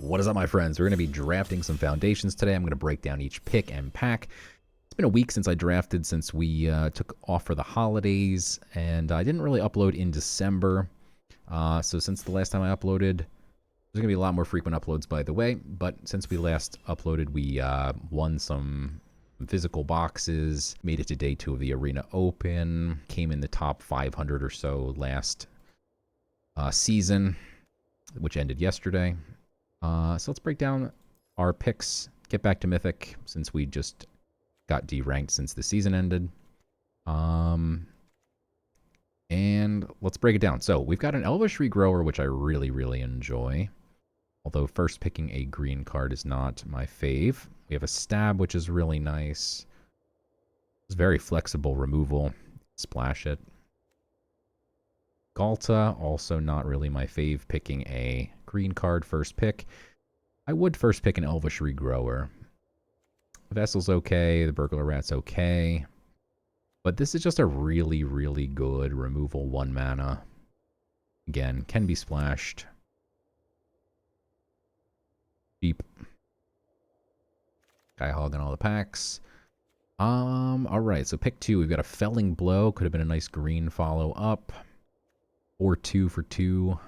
What is up, my friends? We're going to be drafting some foundations today. I'm going to break down each pick and pack. It's been a week since I drafted, since we took off for the holidays, and I didn't really upload in December. So since the last time I uploaded, there's going to be a lot more frequent uploads, by the way, but since we last uploaded, we won some physical boxes, made it to day 2 of the Arena Open, came in the top 500 or so last season, which ended yesterday. So let's break down our picks, get back to Mythic, since we just got deranked since the season ended. And let's break it down. So we've got an Elvish Regrower, which I really enjoy. Although first picking a green card is not my fave. We have a Stab, which is really nice. It's very flexible removal. Splash it. Galta, also not really my fave, picking a green card first pick. I would first pick an Elvish Regrower. Vessel's okay, the Burglar Rat's okay. But this is just a really good removal 1 mana. Again, can be splashed. Cheap. Guy hogging all the packs. Alright, so pick 2. We've got a Felling Blow. Could have been a nice green follow-up. 4-2 for 2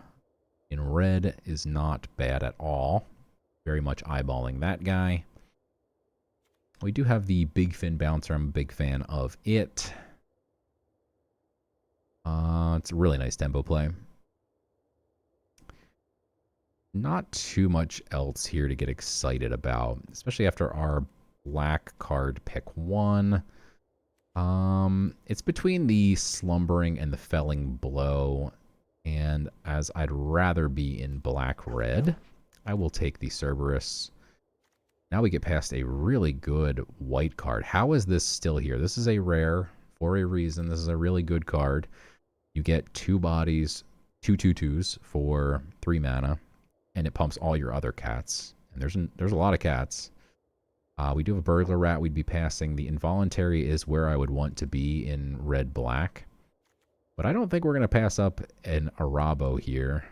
in red is not bad at all. Very much eyeballing that guy. We do have the Big Fin Bouncer. I'm a big fan of it. It's a really nice tempo play. Not too much else here to get excited about, especially after our black card pick 1. It's between the Slumbering and the Felling Blow, and as I'd rather be in black-red, I will take the Cerberus. Now we get past a really good white card. How is this still here? This is a rare for a reason. This is a really good card. You get 2 bodies, 2 2/2s for 3 mana, and it pumps all your other cats. And there's a lot of cats. We do have a Burglar Rat we'd be passing. The Involuntary is where I would want to be in red-black. But I don't think we're going to pass up an Arabo here.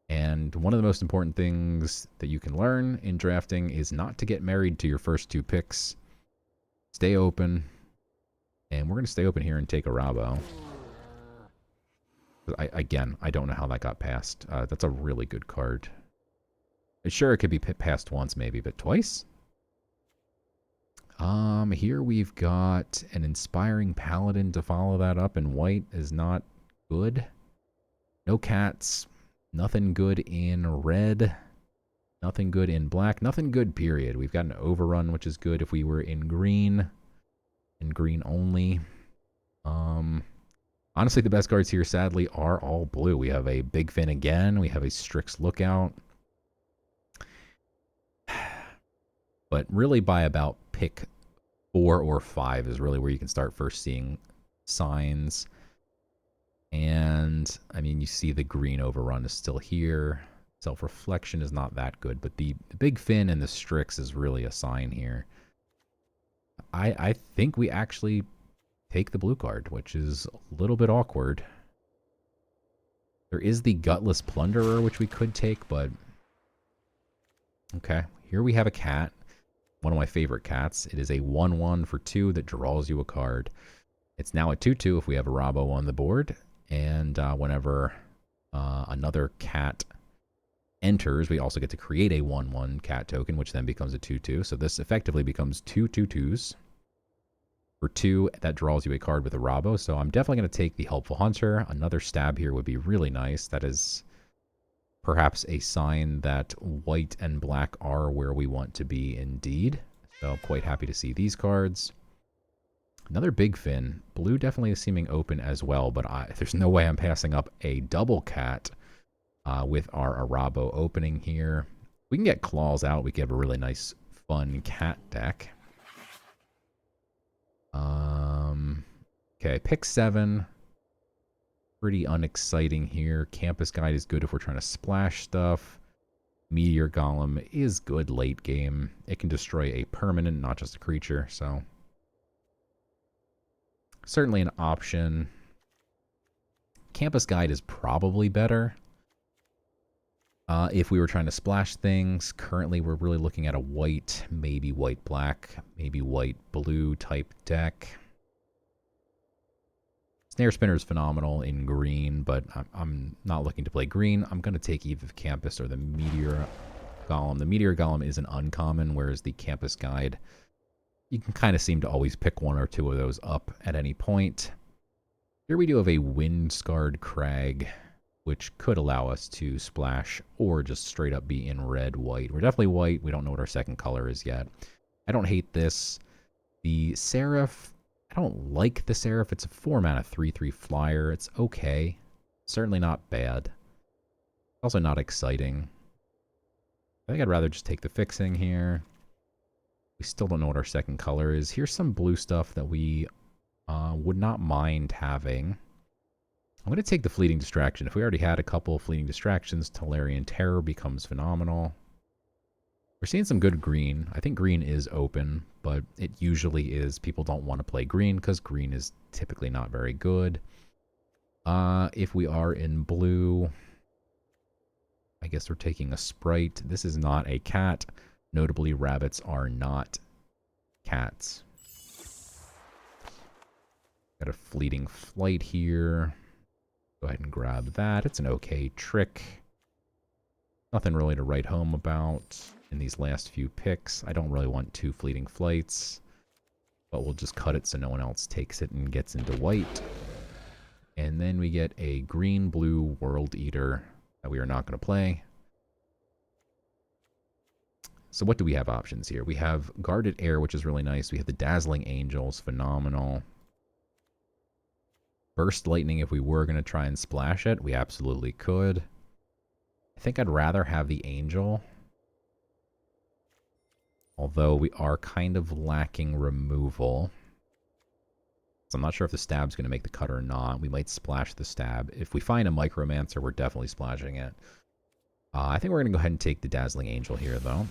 And one of the most important things that you can learn in drafting is not to get married to your first 2 picks. Stay open. And we're going to stay open here and take Arabo. Again, I don't know how that got passed. That's a really good card. Sure, it could be passed once maybe, but twice? Here we've got an Inspiring Paladin to follow that up, and white is not good. No cats. Nothing good in red. Nothing good in black. Nothing good, period. We've got an Overrun, which is good if we were in green. In green only. Honestly, the best cards here, sadly, are all blue. We have a Big Fin again. We have a Strix Lookout. But really by about pick 4 or 5 is really where you can start first seeing signs. And, I mean, you see the green Overrun is still here. Self-Reflection is not that good, but the Big Fin and the Strix is really a sign here. I think we actually take the blue card, which is a little bit awkward. There is the Gutless Plunderer, which we could take, but... Okay, here we have a cat. One of my favorite cats. It is a 1/1 for 2 that draws you a card. It's now a 2/2 if we have a Rabo on the board. And whenever another cat enters, we also get to create a 1/1 cat token, which then becomes a 2/2. So this effectively becomes 2 2/2s. For 2, that draws you a card with a Rabo. So I'm definitely going to take the Helpful Hunter. Another Stab here would be really nice. That is perhaps a sign that white and black are where we want to be indeed. So I'm quite happy to see these cards. Another Big Fin. Blue definitely is seeming open as well, but there's no way I'm passing up a double cat with our Arabo opening here. We can get Claws out. We can have a really nice, fun cat deck. Okay, pick 7. Pretty unexciting here. Campus Guide is good if we're trying to splash stuff. Meteor Golem is good late game. It can destroy a permanent, not just a creature, so... certainly an option. Campus Guide is probably better. If we were trying to splash things, currently we're really looking at a white, maybe white-black, maybe white-blue type deck. Snare Spinner is phenomenal in green, but I'm not looking to play green. I'm going to take Eve of Campus or the Meteor Golem. The Meteor Golem is an uncommon, whereas the Campus Guide, you can kind of seem to always pick one or two of those up at any point. Here we do have a Wind-Scarred Crag, which could allow us to splash or just straight up be in red-white. We're definitely white. We don't know what our second color is yet. I don't hate this. The Seraph, I don't like the Seraph. It's a 4-mana 3/3 flyer. It's okay. Certainly not bad. Also not exciting. I think I'd rather just take the fixing here. We still don't know what our second color is. Here's some blue stuff that we would not mind having. I'm going to take the Fleeting Distraction. If we already had a couple of Fleeting Distractions, Tolarian Terror becomes phenomenal. We're seeing some good green. I think green is open, but it usually is. People don't want to play green because green is typically not very good. If we are in blue, I guess we're taking a Sprite. This is not a cat. Notably, rabbits are not cats. Got a Fleeting Flight here. Go ahead and grab that. It's an okay trick. Nothing really to write home about in these last few picks. I don't really want 2 Fleeting Flights, but we'll just cut it so no one else takes it and gets into white. And then we get a green-blue World Eater that we are not going to play. So what do we have options here? We have Guarded Air, which is really nice. We have the Dazzling Angels, phenomenal. Burst Lightning, if we were going to try and splash it, we absolutely could. I think I'd rather have the Angel. Although we are kind of lacking removal. So I'm not sure if the Stab's going to make the cut or not. We might splash the Stab. If we find a Micromancer, we're definitely splashing it. I think we're going to go ahead and take the Dazzling Angel here, though.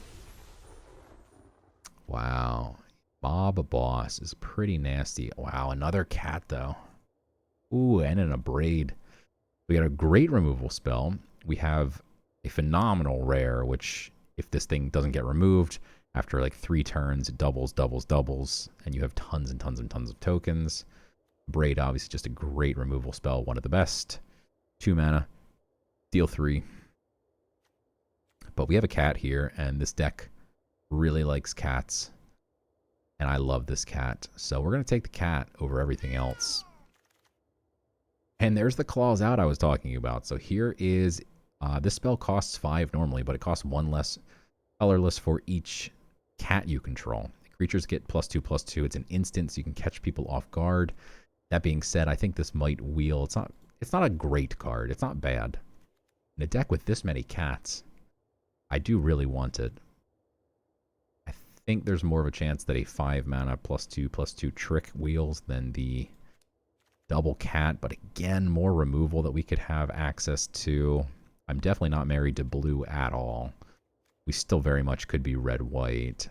Wow. Mob Boss is pretty nasty. Wow, another cat, though. Ooh, and an Abrade. We got a great removal spell. We have a phenomenal rare, which, if this thing doesn't get removed, after like 3 turns, it doubles, doubles, doubles, and you have tons and tons and tons of tokens. Braid, obviously, just a great removal spell, one of the best. 2 mana, deal 3. But we have a cat here, and this deck really likes cats. And I love this cat. So we're going to take the cat over everything else. And there's the Claws Out I was talking about. So here is, this spell costs 5 normally, but it costs 1 less colorless for each cat you control. Creatures get +2/+2. It's an instant, so you can catch people off guard. That being said, I think this might wheel. It's not a great card. It's not bad. In a deck with this many cats, I do really want it. I think there's more of a chance that a 5 mana +2/+2 trick wheels than the double cat, but again, more removal that we could have access to. I'm definitely not married to blue at all. We still very much could be red-white.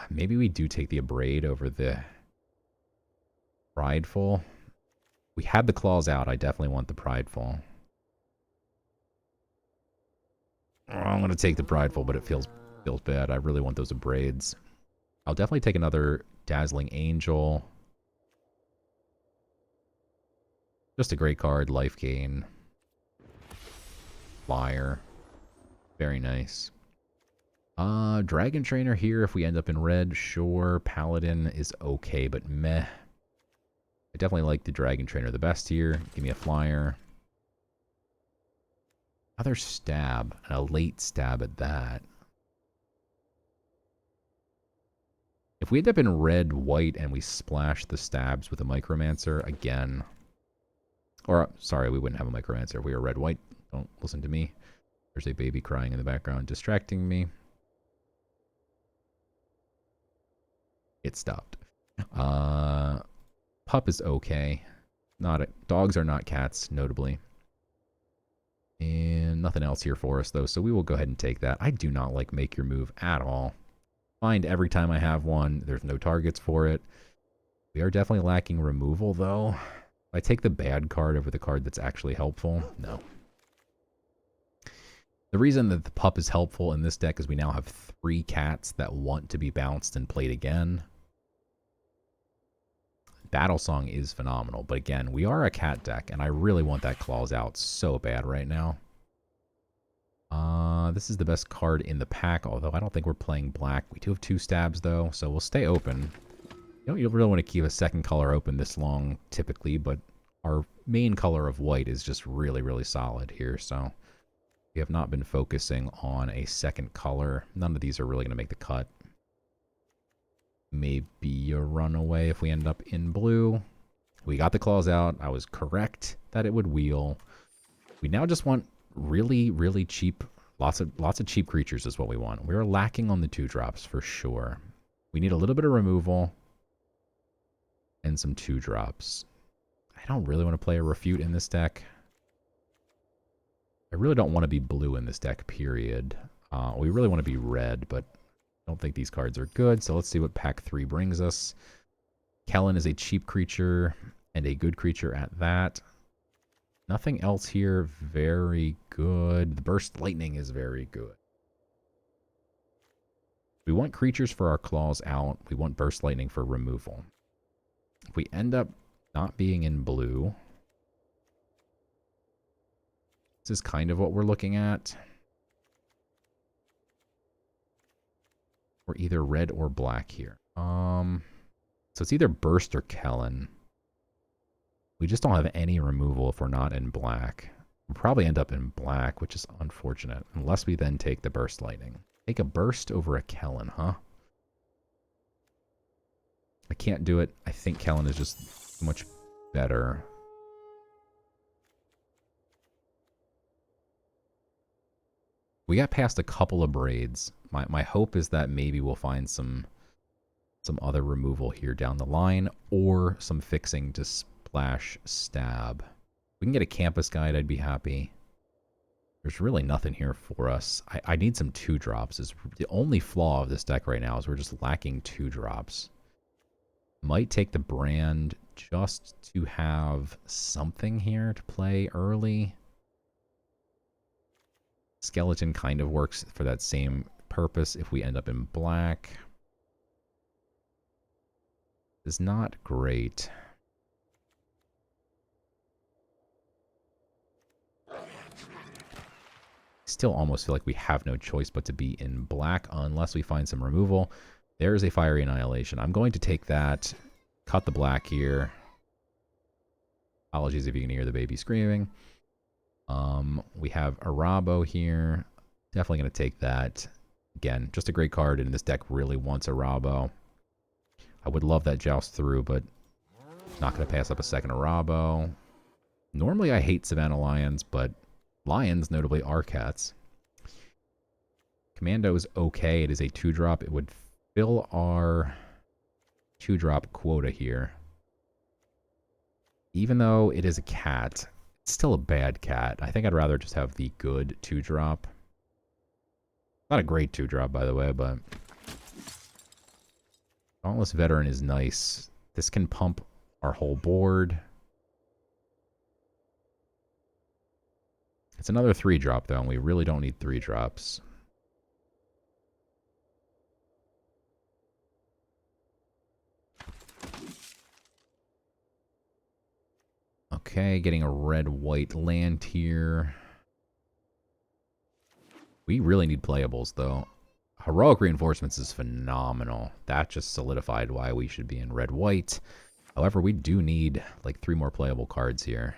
Maybe we do take the Abrade over the Prideful. We had the Claws Out. I definitely want the Prideful. I'm going to take the Prideful, but it feels bad. I really want those Abrades. I'll definitely take another Dazzling Angel. Just a great card. Life gain. Flyer. Very nice. Dragon Trainer here if we end up in red. Sure. Paladin is okay, but meh. I definitely like the Dragon Trainer the best here. Give me a flyer. Another Stab. And a late Stab at that. If we end up in red, white, and we splash the Stabs with a Micromancer, again... Or, sorry, we wouldn't have a Micromancer if we were red, white. Don't listen to me. There's a baby crying in the background, distracting me. It stopped. Pup is okay. Dogs are not cats, notably. And nothing else here for us, though, so we will go ahead and take that. I do not like Make Your Move at all. Find every time I have one. There's no targets for it. We are definitely lacking removal, though. If I take the bad card over the card that's actually helpful, no. The reason that the pup is helpful in this deck is we now have 3 cats that want to be bounced and played again. Battle Song is phenomenal, but again, we are a cat deck, and I really want that Claws out so bad right now. This is the best card in the pack, although I don't think we're playing black. We do have 2 stabs, though, so we'll stay open. You don't really want to keep a second color open this long, typically, but our main color of white is just really, really solid here, so we have not been focusing on a second color. None of these are really going to make the cut. Maybe a runaway if we end up in blue. We got the Claws out. I was correct that it would wheel. We now just want really, really cheap, lots of cheap creatures is what we want. We're lacking on the 2-drops for sure. We need a little bit of removal and some 2-drops. I don't really want to play a Refute in this deck. I really don't want to be blue in this deck, period. We really want to be red, but I don't think these cards are good, so let's see what pack 3 brings us. Kellen is a cheap creature and a good creature at that. Nothing else here very good. The Burst Lightning is very good. We want creatures for our Claws out. We want Burst Lightning for removal. If we end up not being in blue, this is kind of what we're looking at. We're either red or black here. So it's either Burst or Kellen. We just don't have any removal if we're not in black. We'll probably end up in black, which is unfortunate. Unless we then take the Burst Lightning. Take a Burst over a Kellen, huh? I can't do it. I think Kellen is just much better. We got past a couple of braids. My hope is that maybe we'll find some other removal here down the line, or some fixing to splash stab. If we can get a Campus Guide, I'd be happy. There's really nothing here for us. I need some 2-drops. Is the only flaw of this deck right now is we're just lacking 2-drops. Might take the Brand just to have something here to play early. Skeleton kind of works for that same purpose if we end up in black. It's not great. Still almost feel like we have no choice but to be in black unless we find some removal. There's a Fiery Annihilation. I'm going to take that, cut the black here. Apologies if you can hear the baby screaming. We have Arabo here. Definitely going to take that. Again, just a great card, and this deck really wants Arabo. I would love that Joust through, but not going to pass up a second Arabo. Normally I hate Savannah Lions, but Lions notably are cats. Commando is okay. It is a 2-drop. It would fill our 2-drop quota here. Even though it is a cat, it's still a bad cat. I think I'd rather just have the good 2-drop. Not a great 2-drop, by the way, but Dauntless Veteran is nice. This can pump our whole board. It's another 3-drop, though, and we really don't need 3-drops. Okay, getting a red-white land here. We really need playables, though. Heroic Reinforcements is phenomenal. That just solidified why we should be in red-white. However, we do need, like, 3 more playable cards here.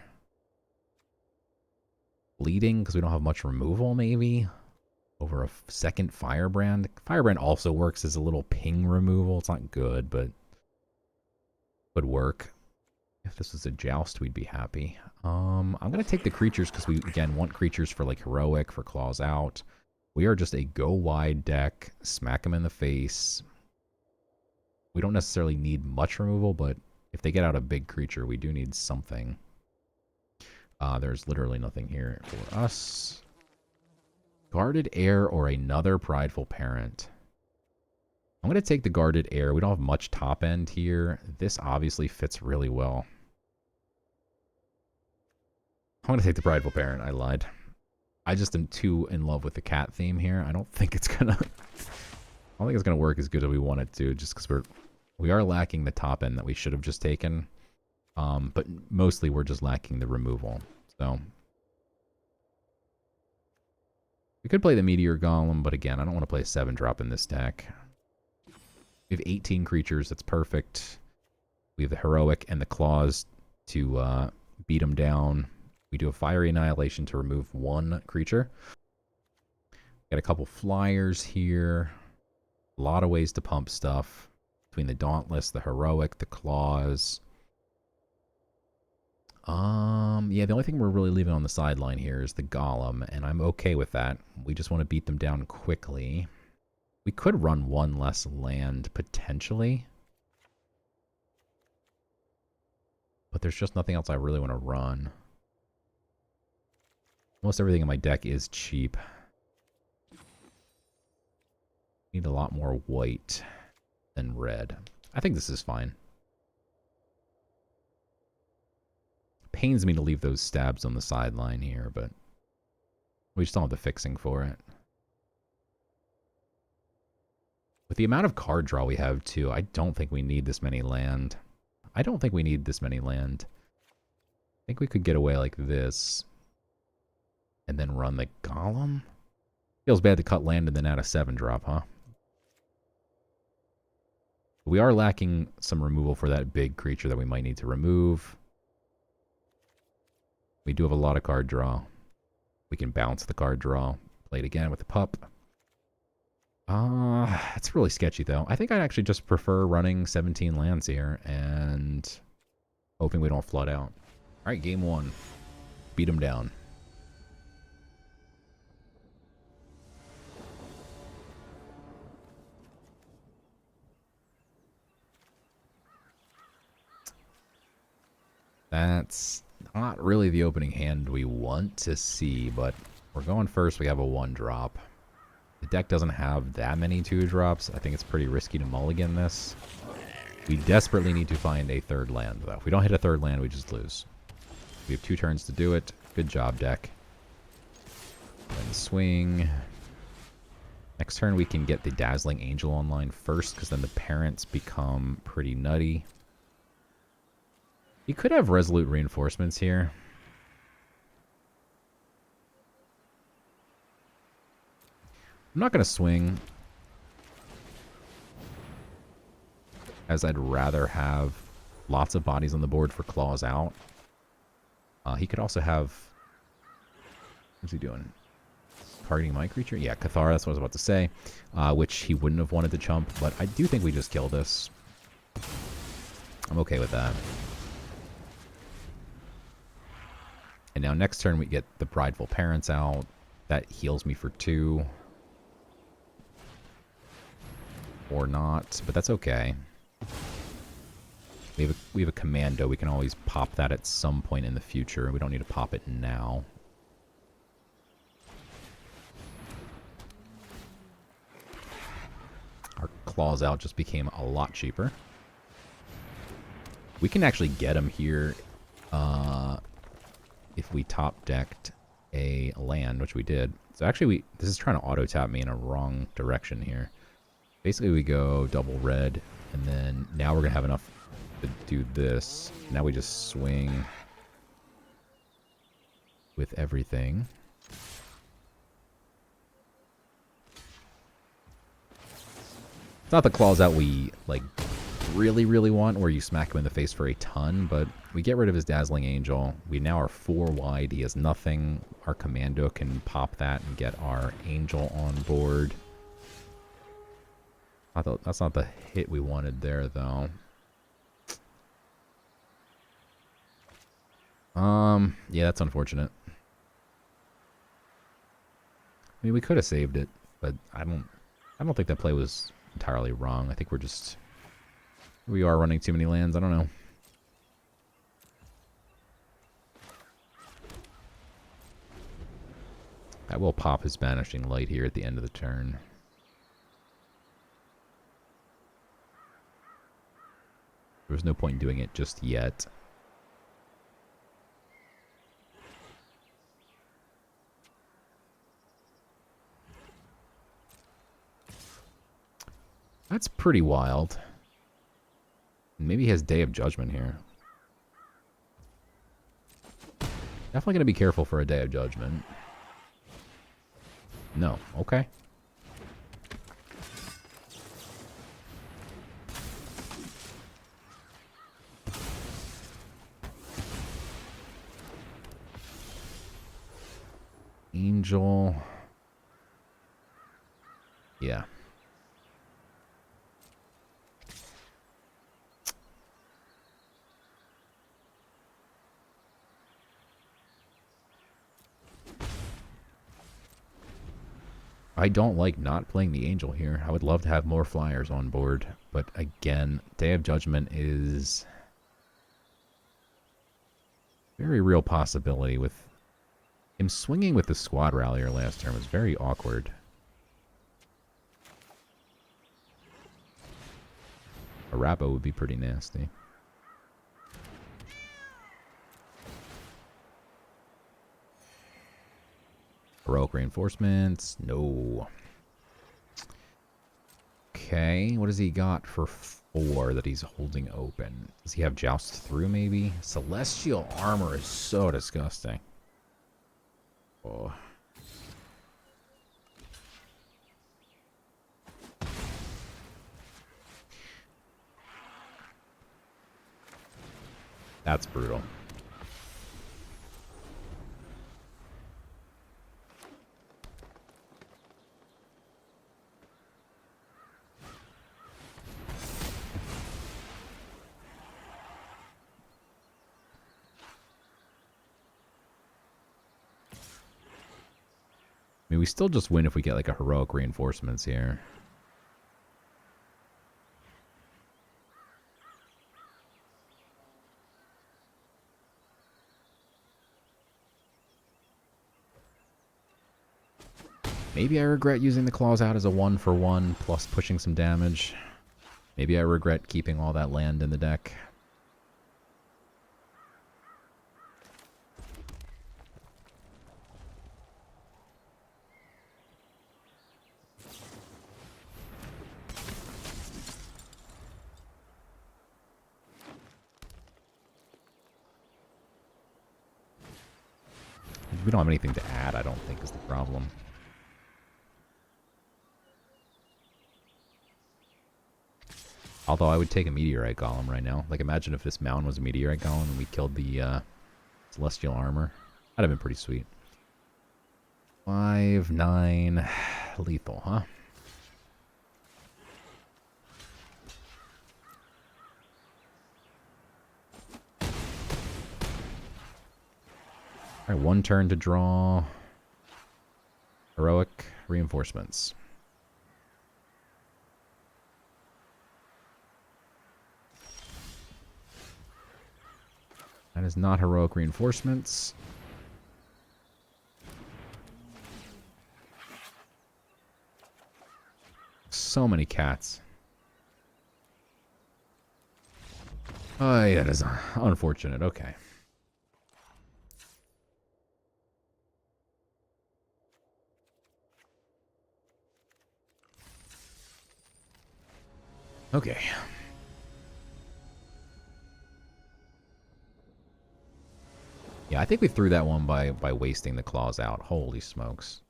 Bleeding, because we don't have much removal, maybe? Over a second Firebrand. Firebrand also works as a little ping removal. It's not good, but would work. If this was a Joust, we'd be happy. I'm going to take the creatures because we, again, want creatures for, like, Heroic, for Claws Out. We are just a go-wide deck. Smack them in the face. We don't necessarily need much removal, but if they get out a big creature, we do need something. There's literally nothing here for us. Guarded Heir or another Prideful Parent. I'm going to take the Guarded Heir. We don't have much top end here. This obviously fits really well. I'm going to take the Prideful Parent. I lied. I just am too in love with the cat theme here. I don't think it's gonna work as good as we want it to, just because we are lacking the top end that we should have just taken. But mostly we're just lacking the removal. So we could play the Meteor Golem, but again, I don't want to play a 7-drop in this deck. We have 18 creatures. That's perfect. We have the Heroic and the Claws to beat them down. We do a Fiery Annihilation to remove 1 creature. Got a couple flyers here. A lot of ways to pump stuff. Between the Dauntless, the Heroic, the Claws. Yeah, the only thing we're really leaving on the sideline here is the Golem, and I'm okay with that. We just want to beat them down quickly. We could run 1 less land, potentially. But there's just nothing else I really want to run. Almost everything in my deck is cheap. Need a lot more white than red. I think this is fine. Pains me to leave those stabs on the sideline here, but we just don't have the fixing for it. With the amount of card draw we have, too, I don't think we need this many land. I think we could get away like this. And then run the Golem? Feels bad to cut land and then add a 7-drop, huh? We are lacking some removal for that big creature that we might need to remove. We do have a lot of card draw. We can bounce the card draw. Play it again with the pup. It's really sketchy, though. I think I'd actually just prefer running 17 lands here and hoping we don't flood out. All right, game 1. Beat them down. That's not really the opening hand we want to see, but we're going first. We have a 1-drop. The deck doesn't have that many 2-drops. I think it's pretty risky to mulligan this. We desperately need to find a 3rd land, though. If we don't hit a 3rd land, we just lose. We have 2 turns to do it. Good job, deck. Then swing. Next turn, we can get the Dazzling Angel online first, because then the parents become pretty nutty. You could have Resolute Reinforcements here. I'm not going to swing, as I'd rather have lots of bodies on the board for Claws out. He could also have... What's he doing? Targeting my creature? Yeah, Cathara, that's what I was about to say. Which he wouldn't have wanted to chump, but I do think we just kill this. I'm okay with that. And now next turn we get the Prideful Parents out. That heals me for 2. Or not, but that's okay. We have a Commando. We can always pop that at some point in the future. We don't need to pop it now. Our Claws out just became a lot cheaper. We can actually get him here if we top decked a land, which we did. So actually, this is trying to auto tap me in a wrong direction here. Basically, we go double red, and then now we're gonna have enough to do this. Now we just swing with everything. It's not the Claws out we like really want, where you smack him in the face for a ton, but we get rid of his Dazzling Angel. We now are 4 wide. He has nothing. Our Commando can pop that and get our Angel on board. That's not the hit we wanted there, though. Yeah, that's unfortunate. I mean, we could have saved it, but I don't think that play was entirely wrong. I think we are running too many lands. I don't know. I will pop his Banishing Light here at the end of the turn. There was no point in doing it just yet. That's pretty wild. Maybe he has Day of Judgment here. Definitely going to be careful for a Day of Judgment. No. Okay. Angel. Yeah. I don't like not playing the Angel here. I would love to have more flyers on board. But again, Day of Judgment is a very real possibility. With him swinging with the Squad Rallier last turn was very awkward. A Rappo would be pretty nasty. Heroic Reinforcements. No. Okay, what has he got for 4 that he's holding open? Does he have Joust Through, maybe? Celestial Armor is so disgusting. Oh. That's brutal. I mean, we still just win if we get like a Heroic Reinforcements here. Maybe I regret using the claws out as a 1-for-1 plus pushing some damage. Maybe I regret keeping all that land in the deck. We don't have anything to add, I don't think, is the problem. Although I would take a Meteorite Golem right now. Like, imagine if this mountain was a Meteorite Golem and we killed the Celestial Armor. That'd have been pretty sweet. 5, 9, lethal, huh? Alright, 1 turn to draw. Heroic Reinforcements. That is not Heroic Reinforcements. So many cats. Oh, yeah, that is unfortunate. Okay. Okay. Yeah, I think we threw that one by wasting the claws out. Holy smokes.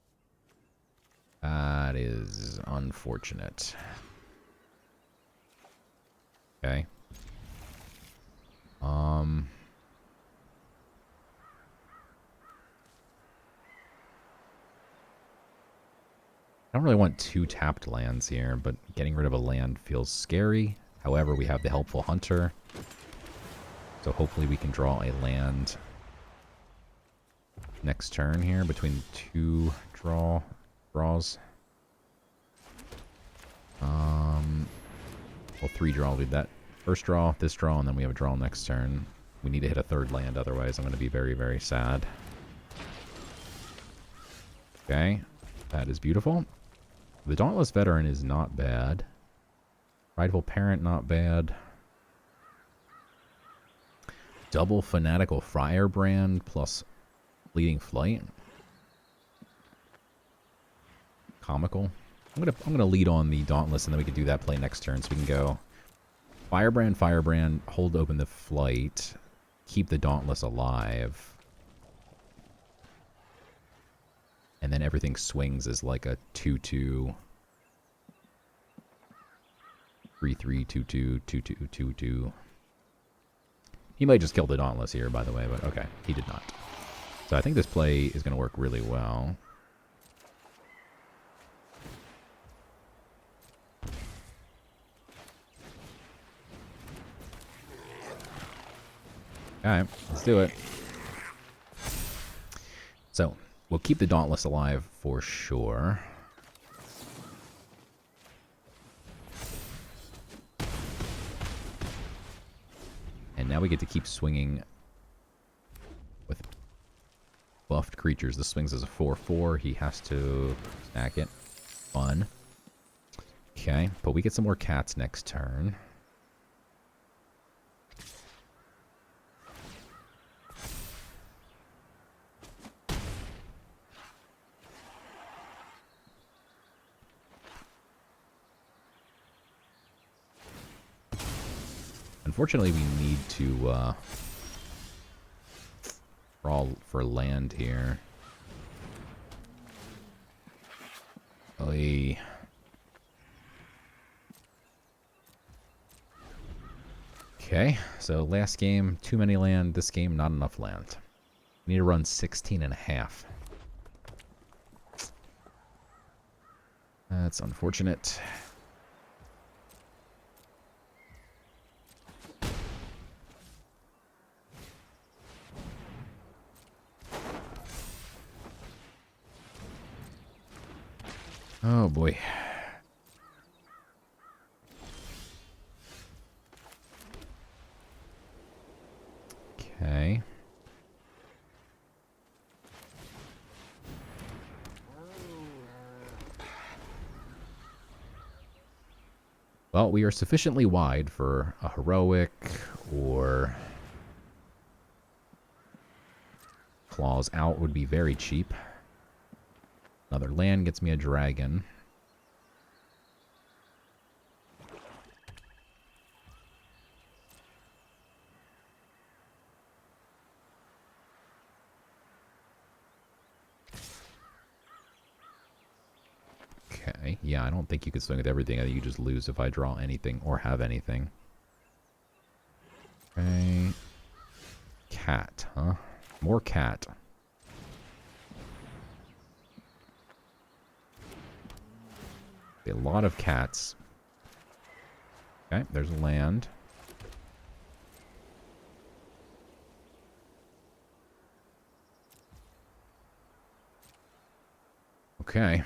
That is unfortunate. Okay. I don't really want 2 tapped lands here, but getting rid of a land feels scary. However, we have the Helpful Hunter. So hopefully we can draw a land next turn here between 2 draws. Well, 3 draw. We'll do that. First draw, this draw, and then we have a draw next turn. We need to hit a 3rd land, otherwise I'm going to be very, very sad. Okay, that is beautiful. The Dauntless Veteran is not bad. Prideful Parent, not bad. Double Fanatical Firebrand plus Leading Flight. Comical. I'm gonna lead on the Dauntless, and then we can do that play next turn. So we can go Firebrand, Firebrand, hold open the flight, keep the Dauntless alive, and then everything swings as like a 2/2, 3/3, 2/2, 2/2, 2/2. He might just kill the Dauntless here, by the way, but okay, he did not. So I think this play is going to work really well. Alright, let's do it. So, we'll keep the Dauntless alive for sure. And now we get to keep swinging with buffed creatures. This swings as a 4/4. He has to stack it. Fun. Okay, but we get some more cats next turn. Unfortunately, we need to crawl for land here. Oy. Okay, so last game, too many land. This game, not enough land. We need to run 16.5. That's unfortunate. Oh boy. Okay. Well, we are sufficiently wide for a heroic or claws out would be very cheap. Another land gets me a dragon. Okay, yeah, I don't think you could swing with everything. I think you just lose if I draw anything or have anything. Okay. Cat, huh? More cat. A lot of cats. Okay, there's land. Okay. I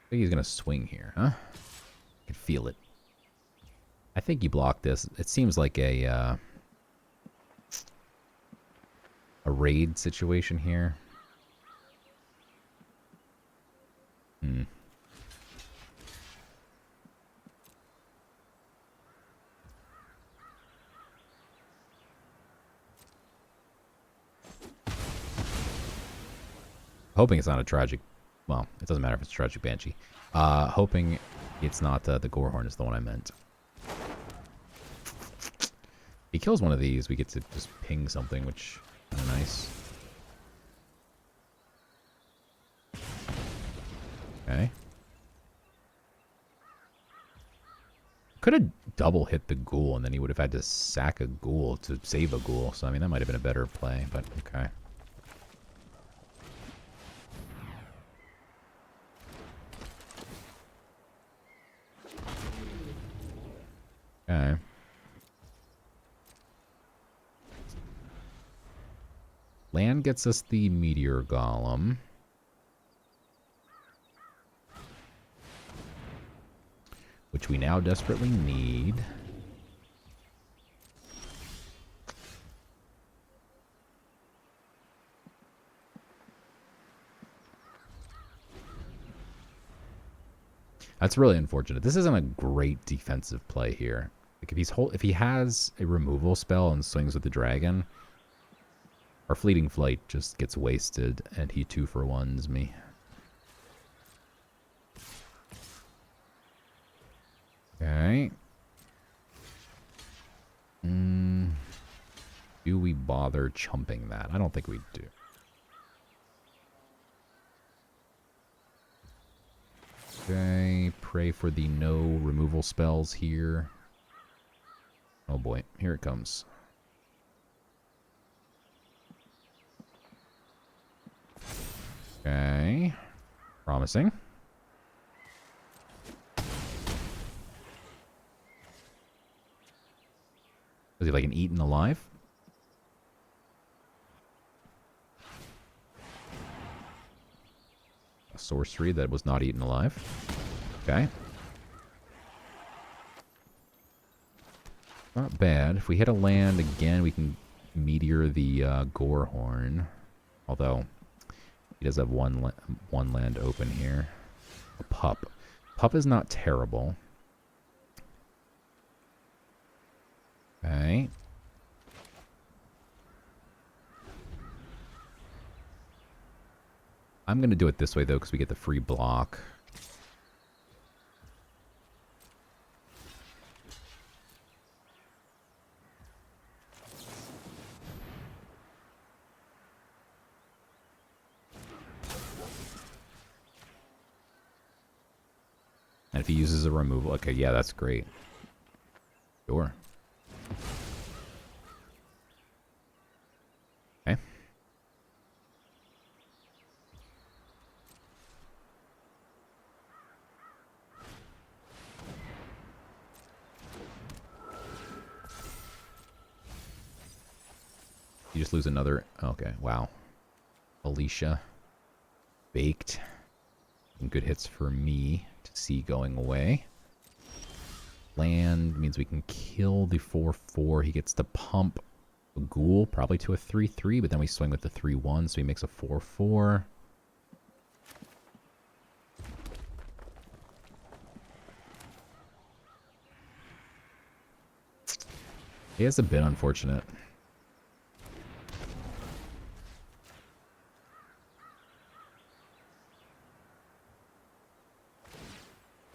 think he's going to swing here, huh? I can feel it. I think you blocked this. It seems like a raid situation here. Hoping it's not a tragic... Well, it doesn't matter if it's a tragic banshee. Hoping it's not the Gorehorn is the one I meant. If he kills one of these, we get to just ping something, which is kind of nice. Okay. Could have double hit the ghoul, and then he would have had to sack a ghoul to save a ghoul. So, I mean, that might have been a better play, but okay. Okay. Land gets us the Meteor Golem. Which we now desperately need. That's really unfortunate. This isn't a great defensive play here. Like if he has a removal spell and swings with the dragon, Our Fleeting Flight just gets wasted, and he 2-for-1s me. Okay. Do we bother chumping that? I don't think we do. Okay, pray for the no removal spells here. Oh boy, here it comes. Okay, promising. Is he like an eaten alive? A sorcery that was not eaten alive. Okay. Not bad. If we hit a land again, we can meteor the Gorehorn. Although, he does have one land open here. A Pup. Pup is not terrible. Okay. I'm going to do it this way, though, because we get the free block. And if he uses a removal... Okay, yeah, that's great. Sure. Okay. You just lose another... Okay, wow. Alicia. Baked. Some good hits for me to see going away. Land means we can kill the 4/4. He gets to pump a ghoul, probably to a 3/3, but then we swing with the 3/1, so he makes a 4/4. He is a bit unfortunate.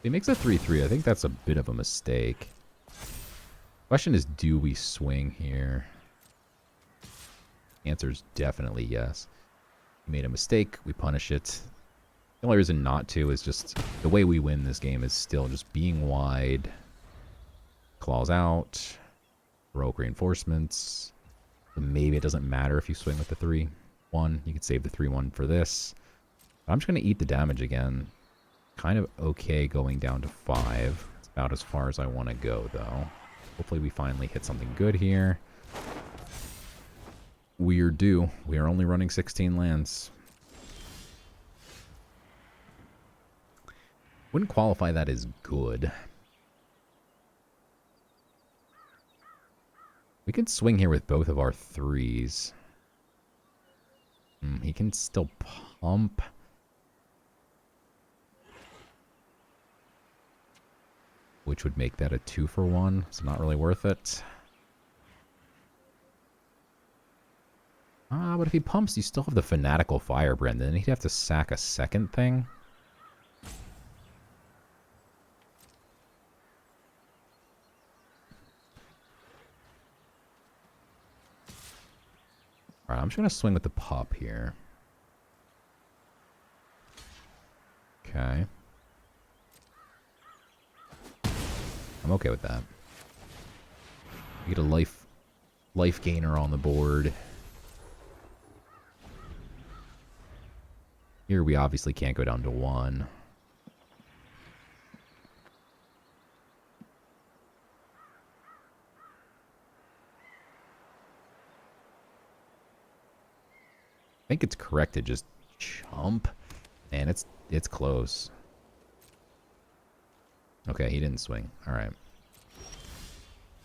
He makes a 3/3. I think that's a bit of a mistake. Question is, do we swing here? Answer's definitely yes. We made a mistake. We punish it. The only reason not to is just the way we win this game is still just being wide. Claws out. Heroic reinforcements. So maybe it doesn't matter if you swing with the 3/1. You can save the 3/1 for this. But I'm just going to eat the damage again. Kind of okay going down to 5. It's about as far as I want to go, though. Hopefully we finally hit something good here. We're due. We are only running 16 lands. Wouldn't qualify that as good. We could swing here with both of our 3s. He can still pump. Which would make that a 2-for-1. So not really worth it. But if he pumps, you still have the Fanatical Firebrand. Then he'd have to sack a second thing. Alright, I'm just going to swing with the Pup here. Okay. I'm okay with that. We get a life gainer on the board. Here we obviously can't go down to 1. I think it's correct to just chump. And it's close. Okay, he didn't swing. Alright.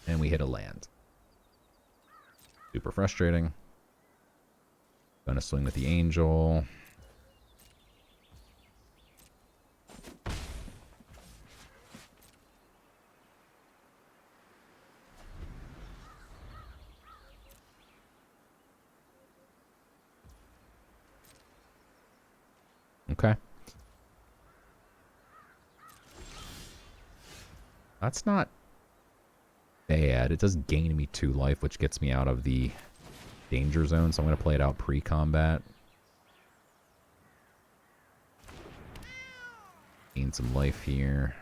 And we hit a land. Super frustrating. Gonna swing with the Angel. That's not bad. It does gain me 2 life, which gets me out of the danger zone, so I'm going to play it out pre-combat. Gain some life here.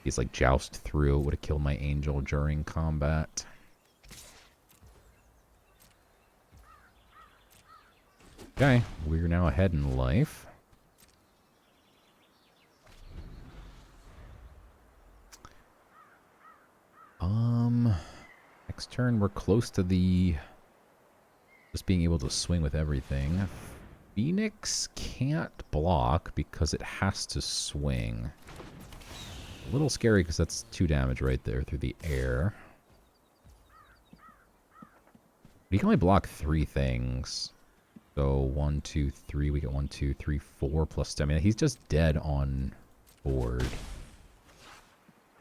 He's like joust through. Would have killed my angel during combat. Okay, we're now ahead in life. Next turn we're close to the just being able to swing with everything. Phoenix can't block because it has to swing. A little scary because that's 2 damage right there through the air. But he can only block 3 things. So 1, 2, 3. We get 1, 2, 3, 4 plus 10. I mean, he's just dead on board.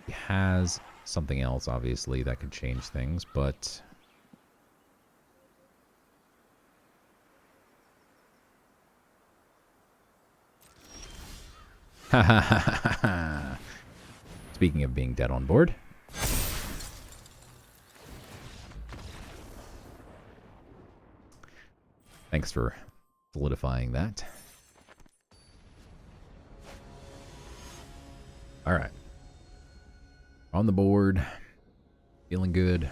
He has something else, obviously, that could change things, but speaking of being dead on board. Thanks for solidifying that. All right. On the board. Feeling good.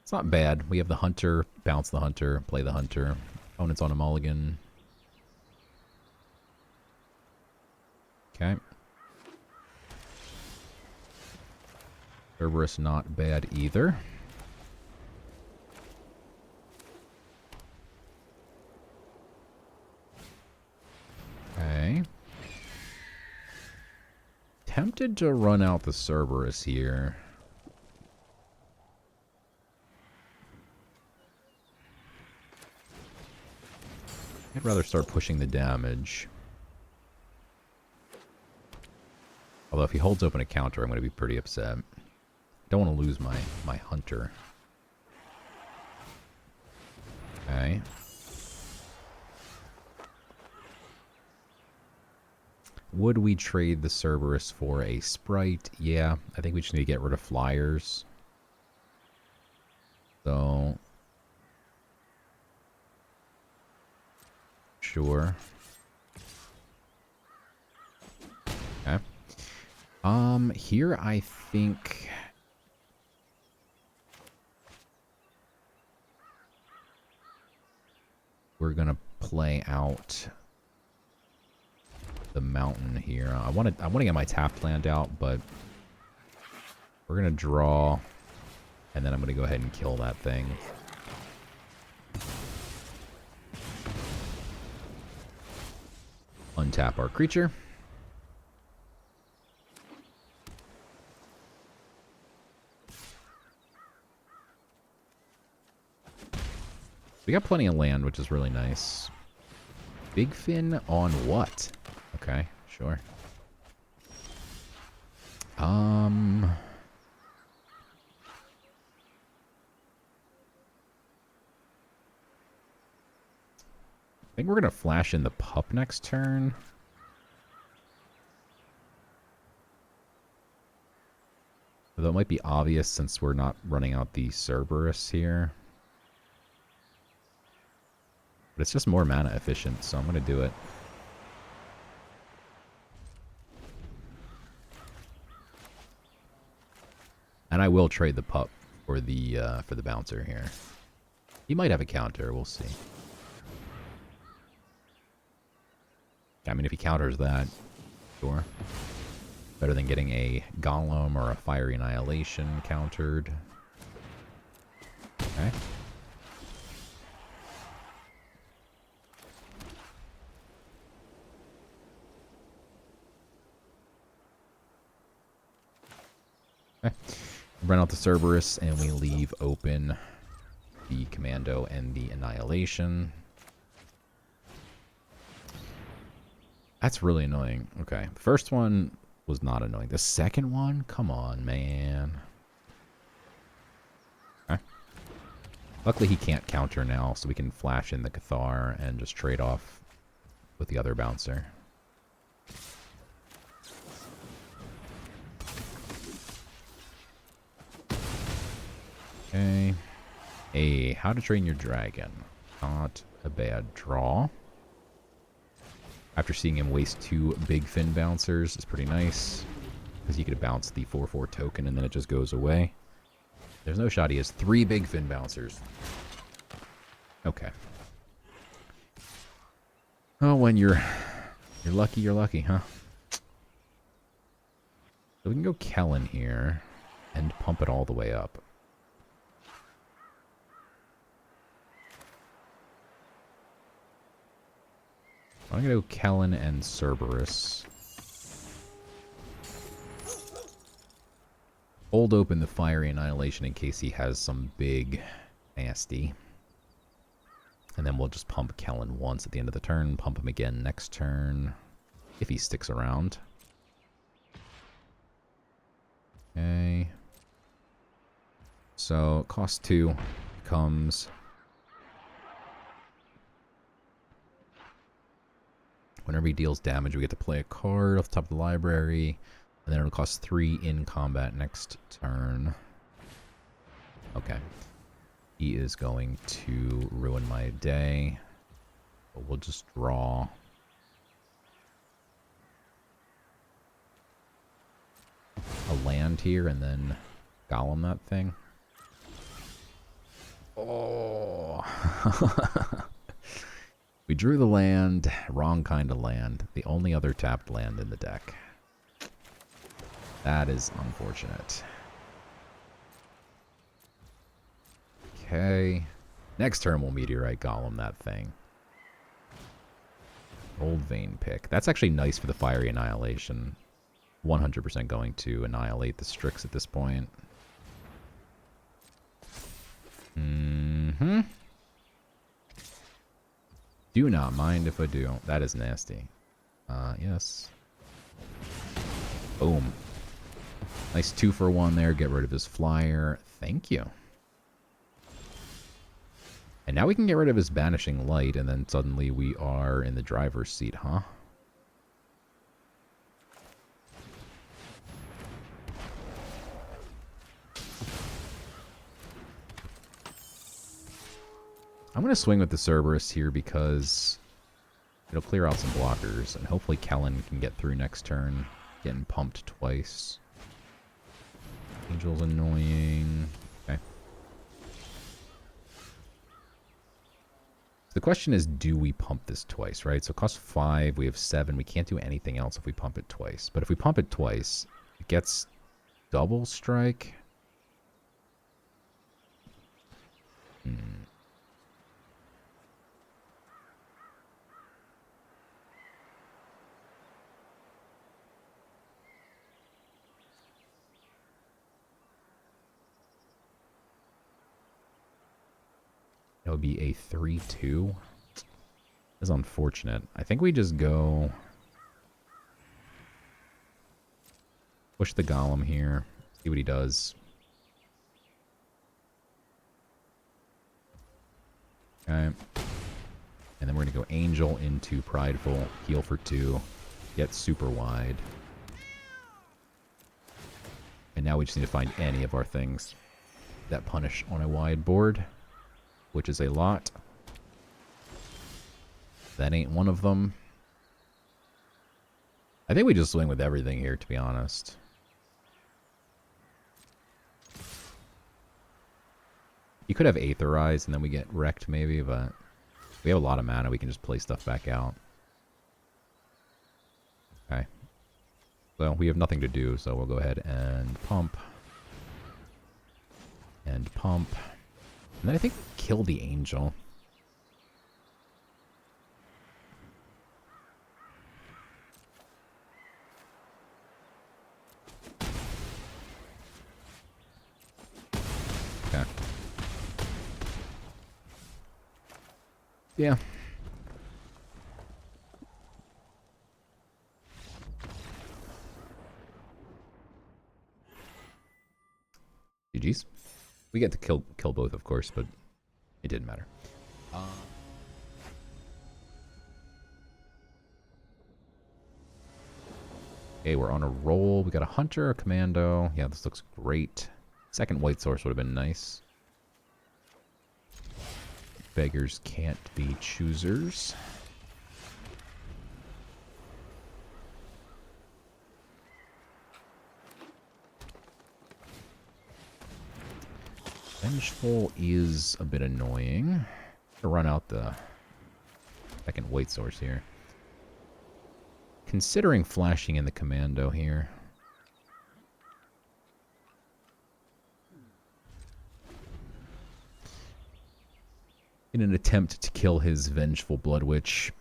It's not bad. We have the hunter, bounce the hunter, play the hunter. Opponent's on a mulligan. Okay. Cerberus not bad either. Okay. Tempted to run out the Cerberus here. I'd rather start pushing the damage. Although if he holds open a counter, I'm going to be pretty upset. Don't want to lose my hunter. Okay. Would we trade the Cerberus for a Sprite? Yeah, I think we just need to get rid of flyers. So... Sure. Okay. Here I think... we're gonna play out the mountain here. I want to get my tap planned out, but we're gonna draw, and then I'm gonna go ahead and kill that thing. Untap our creature. We got plenty of land, which is really nice. Big Fin on what? Okay, sure. I think we're gonna flash in the pup next turn. Although it might be obvious since we're not running out the Cerberus here. But it's just more mana efficient, so I'm going to do it. And I will trade the pup for the bouncer here. He might have a counter, we'll see. I mean, if he counters that, sure. Better than getting a Golem or a Fiery Annihilation countered. Okay. Run out the Cerberus, and we leave open the Commando and the Annihilation. That's really annoying. Okay, the first one was not annoying. The second one? Come on, man. Okay. Luckily, he can't counter now, so we can flash in the Cathar and just trade off with the other bouncer. Okay. Hey, How to Train Your Dragon. Not a bad draw. After seeing him waste 2 big fin bouncers, it's pretty nice. Because he could bounce the 4/4 token and then it just goes away. There's no shot he has 3 big fin bouncers. Okay. Oh, when you're lucky, huh? So we can go Kellen here and pump it all the way up. I'm gonna go Kellen and Cerberus. Hold open the Fiery Annihilation in case he has some big nasty. And then we'll just pump Kellen once at the end of the turn, pump him again next turn, if he sticks around. Okay. So, cost 2 becomes... Whenever he deals damage, we get to play a card off the top of the library. And then it'll cost 3 in combat next turn. Okay. He is going to ruin my day. But we'll just draw. A land here and then golem that thing. Oh. We drew the land. Wrong kind of land. The only other tapped land in the deck. That is unfortunate. Okay. Next turn we'll Meteorite Golem that thing. Old Vein pick. That's actually nice for the Fiery Annihilation. 100% going to annihilate the Strix at this point. Mm-hmm. Do not mind if I do. That is nasty. Yes. Boom. Nice 2-for-1 there. Get rid of his flyer. Thank you. And now we can get rid of his Banishing Light, and then suddenly we are in the driver's seat, huh? I'm going to swing with the Cerberus here because it'll clear out some blockers, and hopefully Kellen can get through next turn, getting pumped twice. Angel's annoying. Okay. The question is, do we pump this twice, right? So it costs 5, we have 7. We can't do anything else if we pump it twice. But if we pump it twice, it gets double strike. That would be a 3-2. That's unfortunate. I think we just go... Push the Golem here. See what he does. Okay. And then we're going to go Angel into Prideful. Heal for 2. Get super wide. And now we just need to find any of our things that punish on a wide board, which is a lot. That ain't one of them. I think we just swing with everything here, to be honest. You could have Aetherize and then we get wrecked maybe, but we have a lot of mana. We can just play stuff back out. Okay. Well, we have nothing to do, so we'll go ahead and pump. And pump. And then I think kill the Angel. Okay. Yeah. GG's. We get to kill both, of course, but It didn't matter. Okay, we're on a roll. We got a hunter, a commando. Yeah, this looks great. Second white source would have been nice. Beggars can't be choosers. Vengeful is a bit annoying. To run out the second white source here. Considering flashing in the commando here. In an attempt to kill his Vengeful Blood Witch.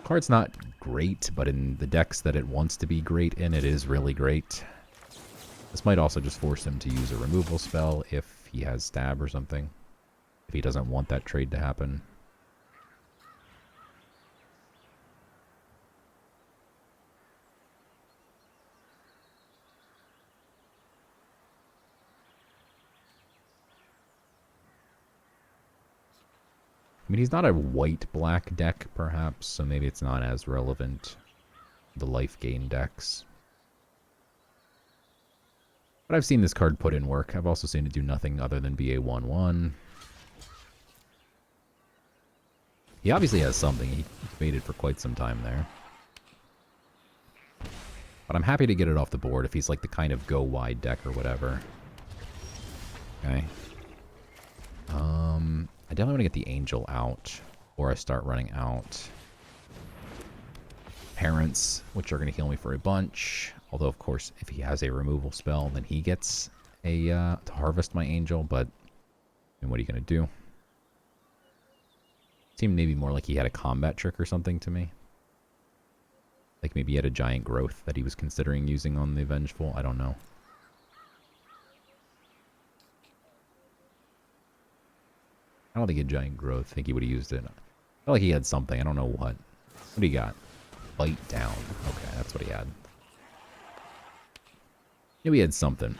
Card's not great, but in the decks that it wants to be great in, it is really great. This might also just force him to use a removal spell if he has stab or something. If he doesn't want that trade to happen. I mean, he's not a white-black deck, perhaps, so maybe it's not as relevant. The life gain decks. But I've seen this card put in work. I've also seen it do nothing other than be a 1/1. He obviously has something. He debated for quite some time there. But I'm happy to get it off the board if he's like the kind of go-wide deck or whatever. Okay. I definitely want to get the Angel out, or I start running out. Parents, which are going to heal me for a bunch. Although, of course, if he has a removal spell, then he gets a to harvest my Angel, but I mean, what are you going to do? Seemed maybe more like he had a combat trick or something to me. Like maybe he had a giant growth that he was considering using on the Vengeful. I don't know. I don't think he had giant growth. I think he would have used it. I feel like he had something. I don't know what. What do you got? Bite down. Okay, that's what he had. Maybe he had something.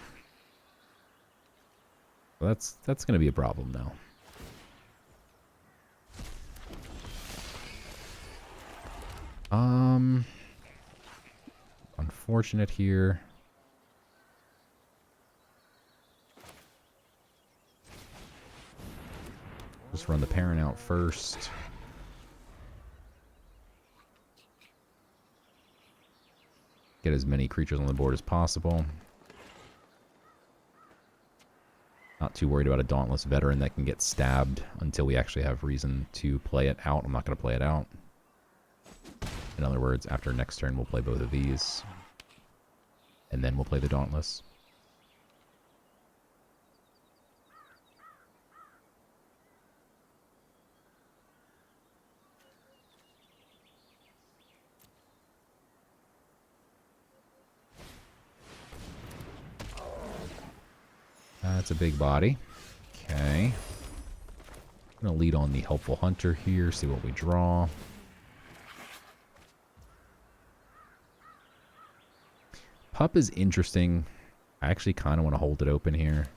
Well, that's going to be a problem now. Unfortunate here. Just run the parent out first. Get as many creatures on the board as possible. Not too worried about a Dauntless Veteran that can get stabbed until we actually have reason to play it out. I'm not going to play it out. In other words, after next turn, we'll play both of these. And then we'll play the Dauntless. That's a big body. Okay. I'm going to lead on the Helpful Hunter here, see what we draw. Pup is interesting. I actually kind of want to hold it open here.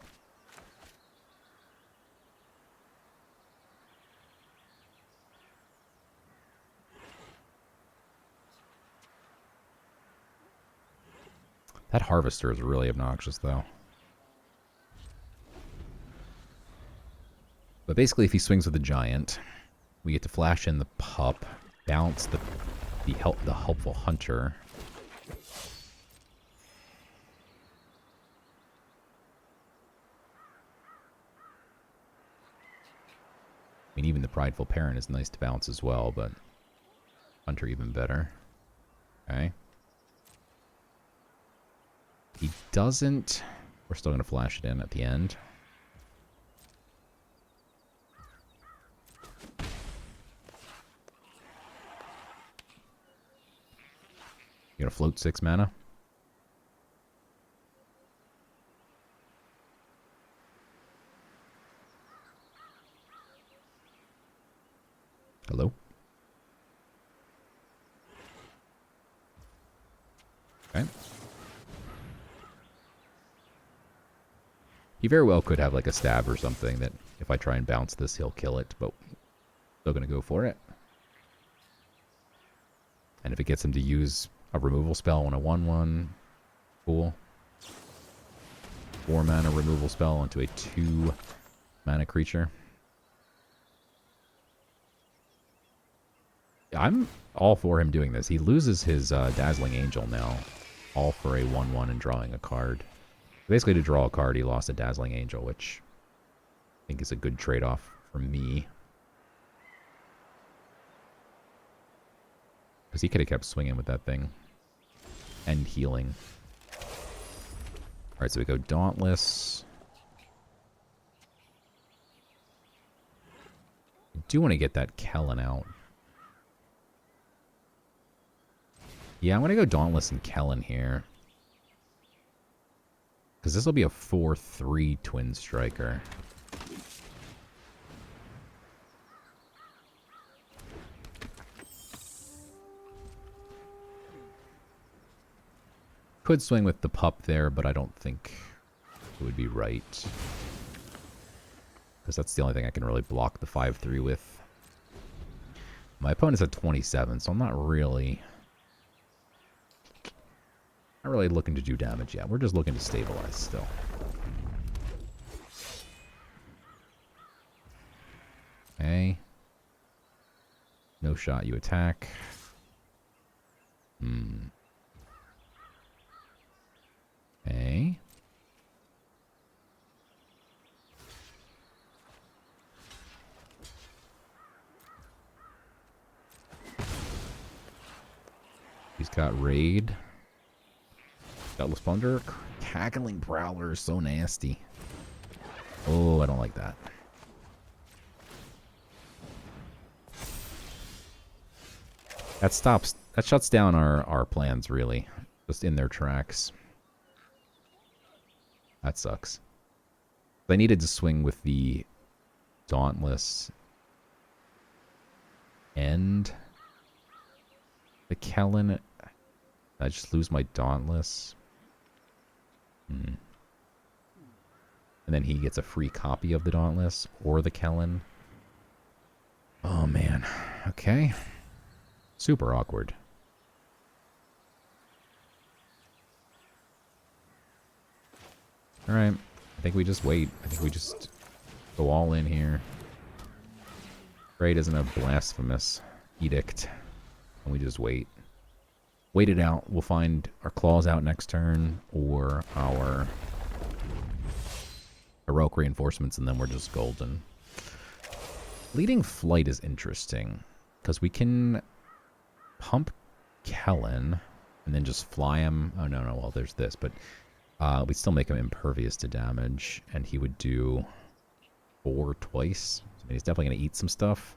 That Harvester is really obnoxious, though. But basically, if he swings with a Giant, we get to flash in the Pup, bounce the Helpful Hunter. I mean, even the Prideful Parent is nice to bounce as well, but Hunter even better. Okay. He doesn't. We're still going to flash it in at the end. You gonna float 6 mana? Hello? Okay. He very well could have like a stab or something that if I try and bounce this, he'll kill it, but still going to go for it. And if it gets him to use a removal spell on a 1/1, cool. 4 mana removal spell onto a 2 mana creature. I'm all for him doing this. He loses his Dazzling Angel now, all for a 1/1 and drawing a card. Basically, to draw a card, he lost a Dazzling Angel, which I think is a good trade-off for me. Because he could have kept swinging with that thing. And healing. Alright, so we go Dauntless. I do want to get that Kellen out. Yeah, I'm going to go Dauntless and Kellen here. Because this will be a 4/3 Twin Striker. Could swing with the pup there, but I don't think it would be right. Because that's the only thing I can really block the 5/3 with. My opponent's at 27, so I'm not really looking to do damage yet. We're just looking to stabilize still. Okay. No shot, you attack. Okay. He's got Raid. Gutless Plunder. Cackling Prowler is so nasty. Oh, I don't like that. That shuts down our plans, really. Just in their tracks. That sucks. I needed to swing with the Dauntless and the Kellen. I just lose my Dauntless. And then he gets a free copy of the Dauntless or the Kellen. Oh, man. Okay. Super awkward. Alright. I think we just wait. I think we just go all in here. Raid isn't a blasphemous edict. And we just wait. Wait it out. We'll find our claws out next turn, or our heroic reinforcements, and then we're just golden. Leading Flight is interesting, because we can pump Kellen, and then just fly him. Oh, no, well, there's this, but we'd still make him impervious to damage, and he would do 4 twice. I mean, he's definitely going to eat some stuff.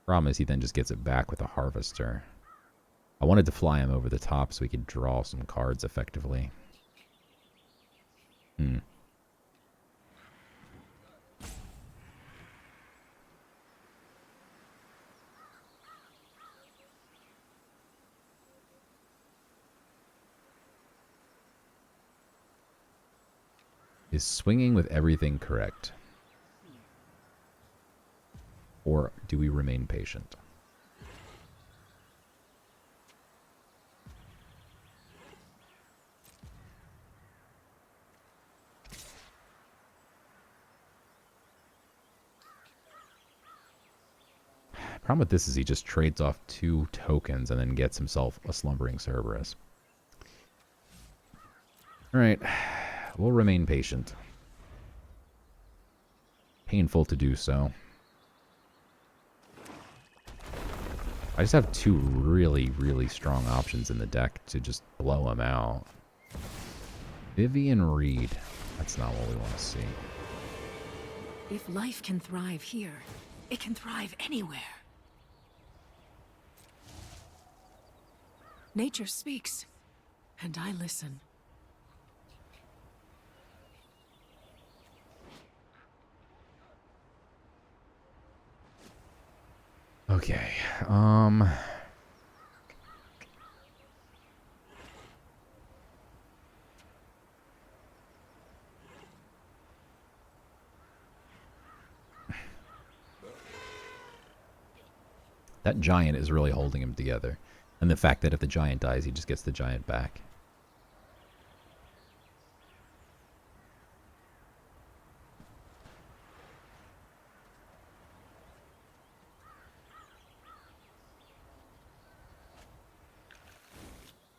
Problem is he then just gets it back with a Harvester. I wanted to fly him over the top so we could draw some cards effectively. Is swinging with everything correct? Or do we remain patient? Problem with this is he just trades off 2 tokens and then gets himself a Slumbering Cerberus. Alright, we'll remain patient. Painful to do so. I just have 2 really, really strong options in the deck to just blow him out. Vivian Reed. That's not what we want to see. If life can thrive here, it can thrive anywhere. Nature speaks, and I listen. Okay, That giant is really holding him together. And the fact that if the giant dies, he just gets the giant back.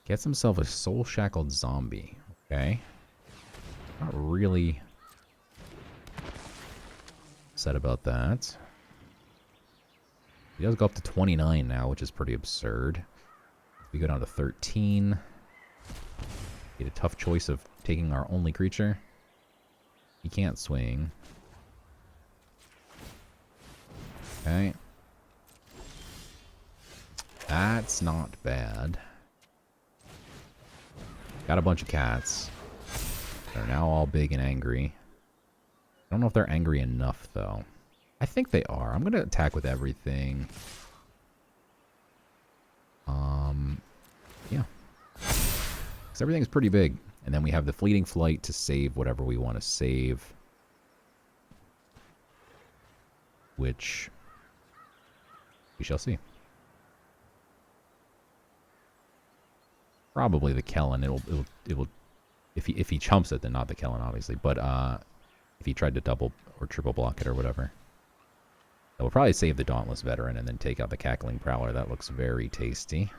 Gets himself a soul-shackled zombie. Okay. Not really upset about that. He does go up to 29 now, which is pretty absurd. We go down to 13. Get a tough choice of taking our only creature. He can't swing. Okay. That's not bad. Got a bunch of cats. They're now all big and angry. I don't know if they're angry enough, though. I think they are. I'm going to attack with everything. Yeah. Because everything's pretty big. And then we have the fleeting flight to save whatever we want to save. Which we shall see. Probably the Kellen. It'll if he chumps it, then not the Kellen, obviously. But if he tried to double or triple block it or whatever. We'll probably save the Dauntless Veteran and then take out the Cackling Prowler. That looks very tasty.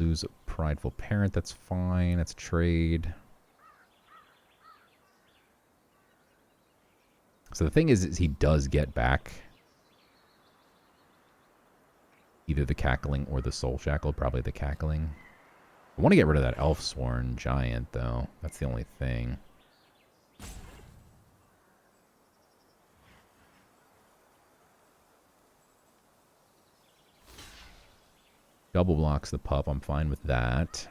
Lose a Prideful Parent. That's fine. That's a trade. So the thing is he does get back either the Cackling or the Soul Shackled. Probably the Cackling. I want to get rid of that Elfsworn Giant, though. That's the only thing. Double blocks the pup. I'm fine with that.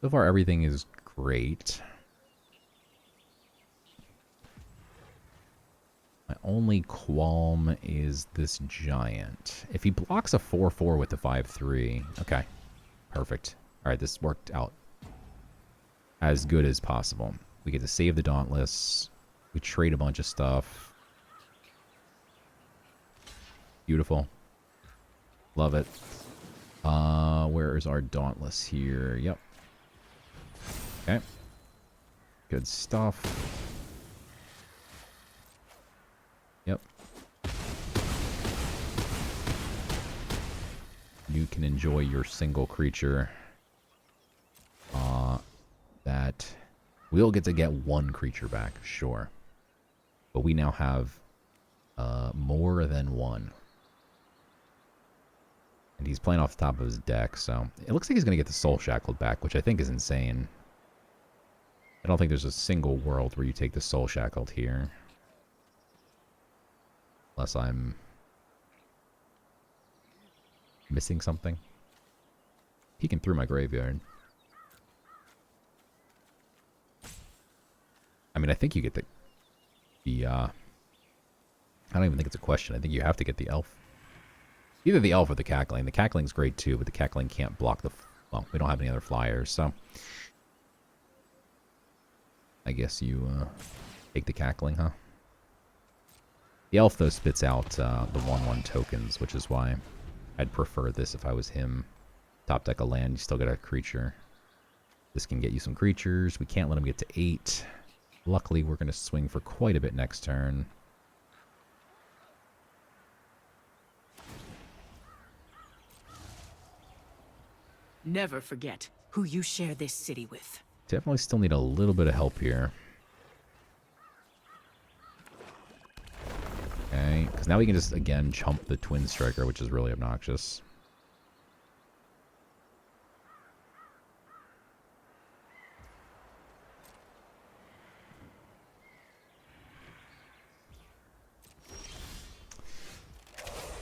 So far, everything is great. My only qualm is this giant. If he blocks a 4/4 with the 5/3, okay, perfect. All right, this worked out as good as possible. We get to save the Dauntless. We trade a bunch of stuff. Beautiful. Love it. Where is our Dauntless here? Yep. Okay. Good stuff. Yep. You can enjoy your single creature. That we'll get to get one creature back, sure. But we now have more than one. And he's playing off the top of his deck, so it looks like he's going to get the Soul Shackled back, which I think is insane. I don't think there's a single world where you take the Soul Shackled here. Unless I'm missing something. Peeking through my graveyard. I mean, I think you get the I don't even think it's a question. I think you have to get the Elf. Either the Elf or the Cackling. The Cackling's great too, but the Cackling can't block the... Well, we don't have any other flyers, so... I guess you take the Cackling, huh? The Elf, though, spits out the 1/1 tokens, which is why I'd prefer this if I was him. Top deck a land, you still get a creature. This can get you some creatures. We can't let him get to 8. Luckily, we're going to swing for quite a bit next turn. Never forget who you share this city with. Definitely still need a little bit of help here. Okay, because now we can just, again, chump the Twin Striker, which is really obnoxious.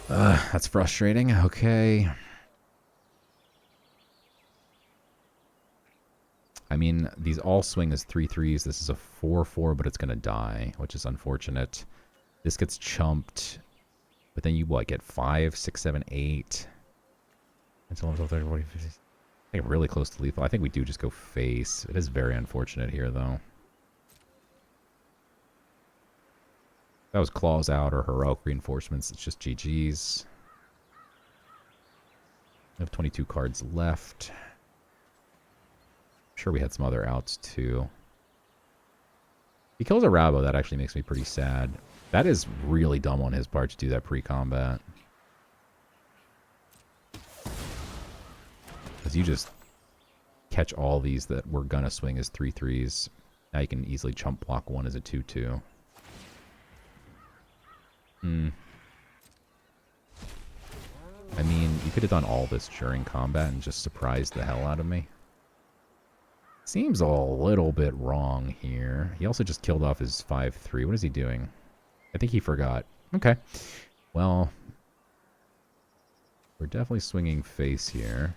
That's frustrating. Okay. I mean, these all swing as 3/3s. This is a 4/4, but it's going to die, which is unfortunate. This gets chumped. But then you, what, get 5, 6, 7, 8. Until 30, 40, 50. I think really close to lethal. I think we do just go face. It is very unfortunate here, though. That was claws out or heroic reinforcements. It's just GG's. We have 22 cards left. I'm sure we had some other outs too. He kills a Rabo. That actually makes me pretty sad. That is really dumb on his part to do that pre-combat. Because you just catch all these that we're going to swing as 3/3s. Now you can easily chump block one as a 2/2. I mean, you could have done all this during combat and just surprised the hell out of me. Seems a little bit wrong here. He also just killed off his 5/3. What is he doing? I think he forgot. Okay. Well, we're definitely swinging face here.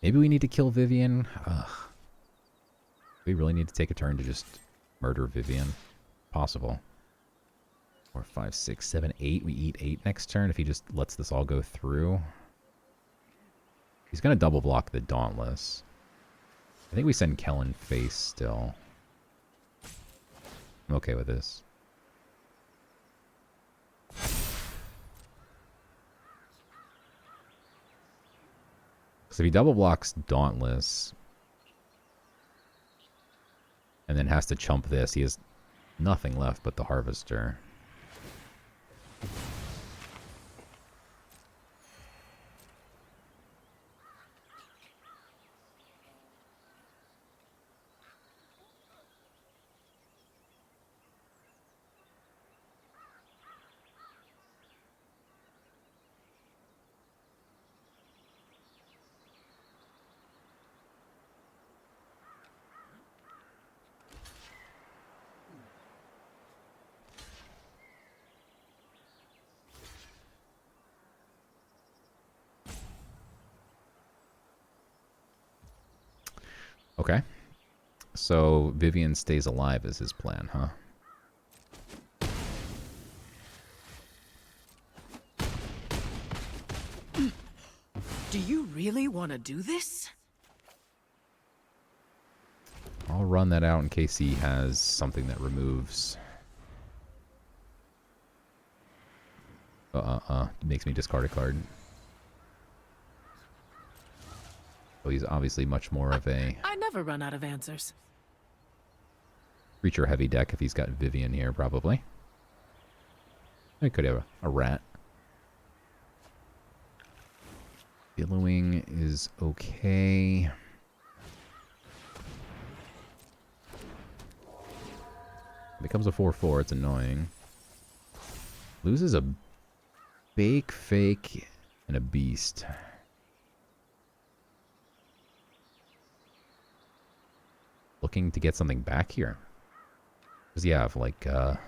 Maybe we need to kill Vivian. Ugh. We really need to take a turn to just murder Vivian. Possible. 4, 5, 6, 7, 8. We eat 8 next turn if he just lets this all go through. He's going to double block the Dauntless. I think we send Kellen face still. I'm okay with this. So if he double blocks Dauntless and then has to chump this, he has nothing left but the Harvester. Okay. So Vivian stays alive is his plan, huh? Do you really want to do this? I'll run that out in case he has something that removes. Makes me discard a card. So he's obviously much more of a I never run out of answers. creature heavy deck if he's got Vivian here, probably. I could have a rat. Billowing is okay. Becomes a 4/4. It's annoying. Loses a Bake, Fake, and a Beast. Looking to get something back here. Does he have, like, But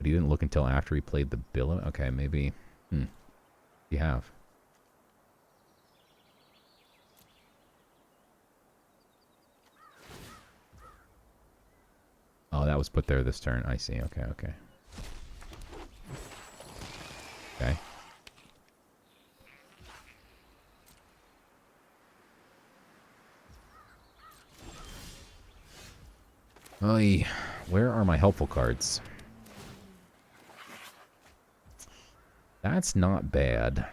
he didn't look until after he played the Billow? Okay, maybe... You have. Oh, that was put there this turn. I see. Okay, okay. Okay. Oy, where are my helpful cards? That's not bad.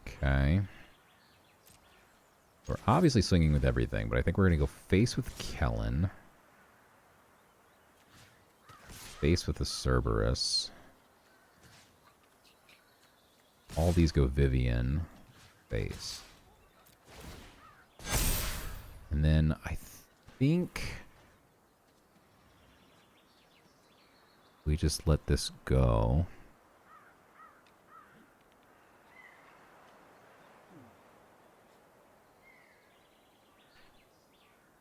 Okay. We're obviously swinging with everything, but I think we're going to go face with Kellen. Face with the Cerberus. All these go Vivian. Face. And then I think we just let this go.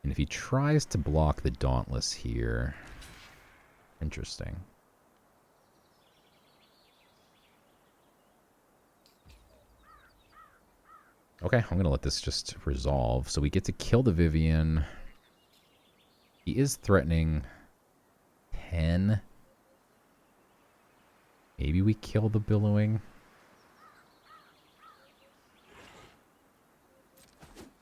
And if he tries to block the Dauntless here... Interesting. Okay, I'm going to let this just resolve. So we get to kill the Vivian. He is threatening 10. Maybe we kill the billowing.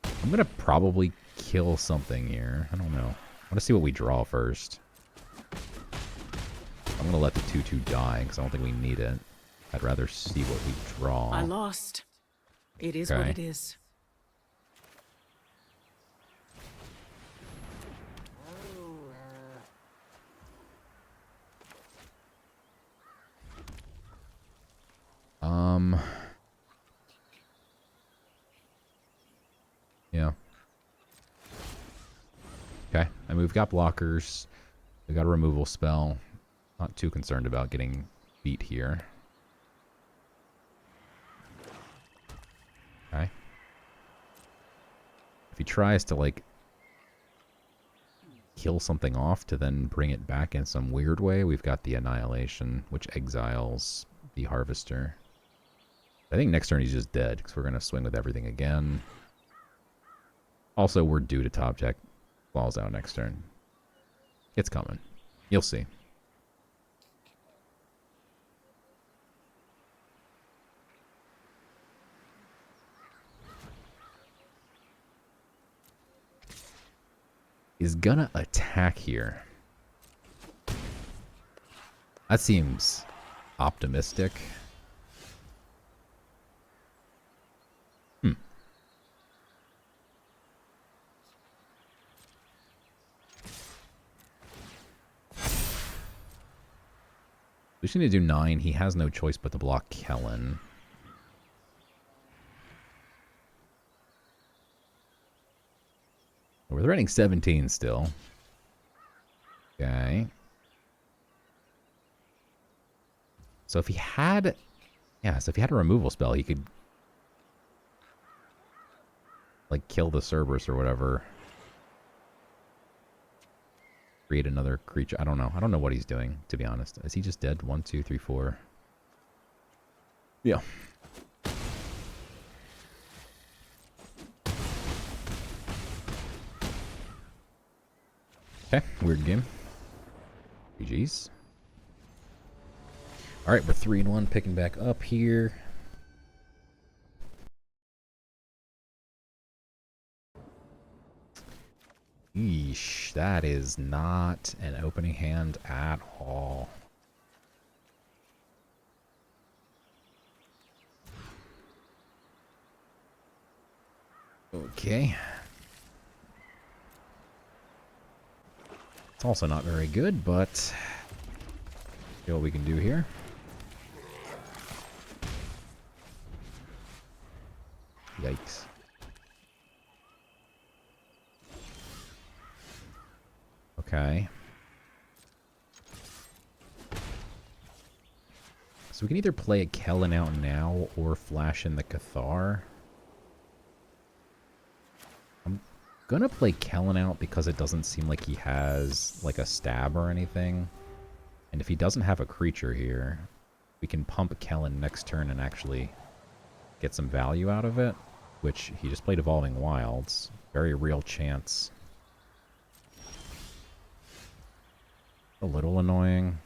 I'm gonna probably kill something here. I don't know. I want to see what we draw first. I'm gonna let the 2/2 die because I don't think we need it. I'd rather see what we draw. I lost. It is what it is. Yeah. Okay. I mean, we've got blockers. We got a removal spell. Not too concerned about getting beat here. Okay. If he tries to, like, kill something off to then bring it back in some weird way, we've got the Annihilation, which exiles the Harvester. I think next turn he's just dead, because we're going to swing with everything again. Also, we're due to top deck Claws out next turn. It's coming. You'll see. Is gonna attack here. That seems optimistic. We just need to do 9. He has no choice but to block Kellen. We're threatening 17 still. Okay. So if he had... Yeah, so if he had a removal spell, he could... like, kill the Cerberus or whatever. Create another creature. I don't know. I don't know what he's doing, to be honest. Is he just dead? 1, 2, 3, 4. Yeah. Okay, weird game. GG's. Alright, we're 3-1, picking back up here. Yeesh, that is not an opening hand at all. Okay. It's also not very good, but see what we can do here. Yikes. Okay. So we can either play a Kellen out now or flash in the Cathar. I'm gonna play Kellen out because it doesn't seem like he has like a stab or anything. And if he doesn't have a creature here, we can pump Kellen next turn and actually get some value out of it. Which he just played Evolving Wilds. Very real chance. A little annoying.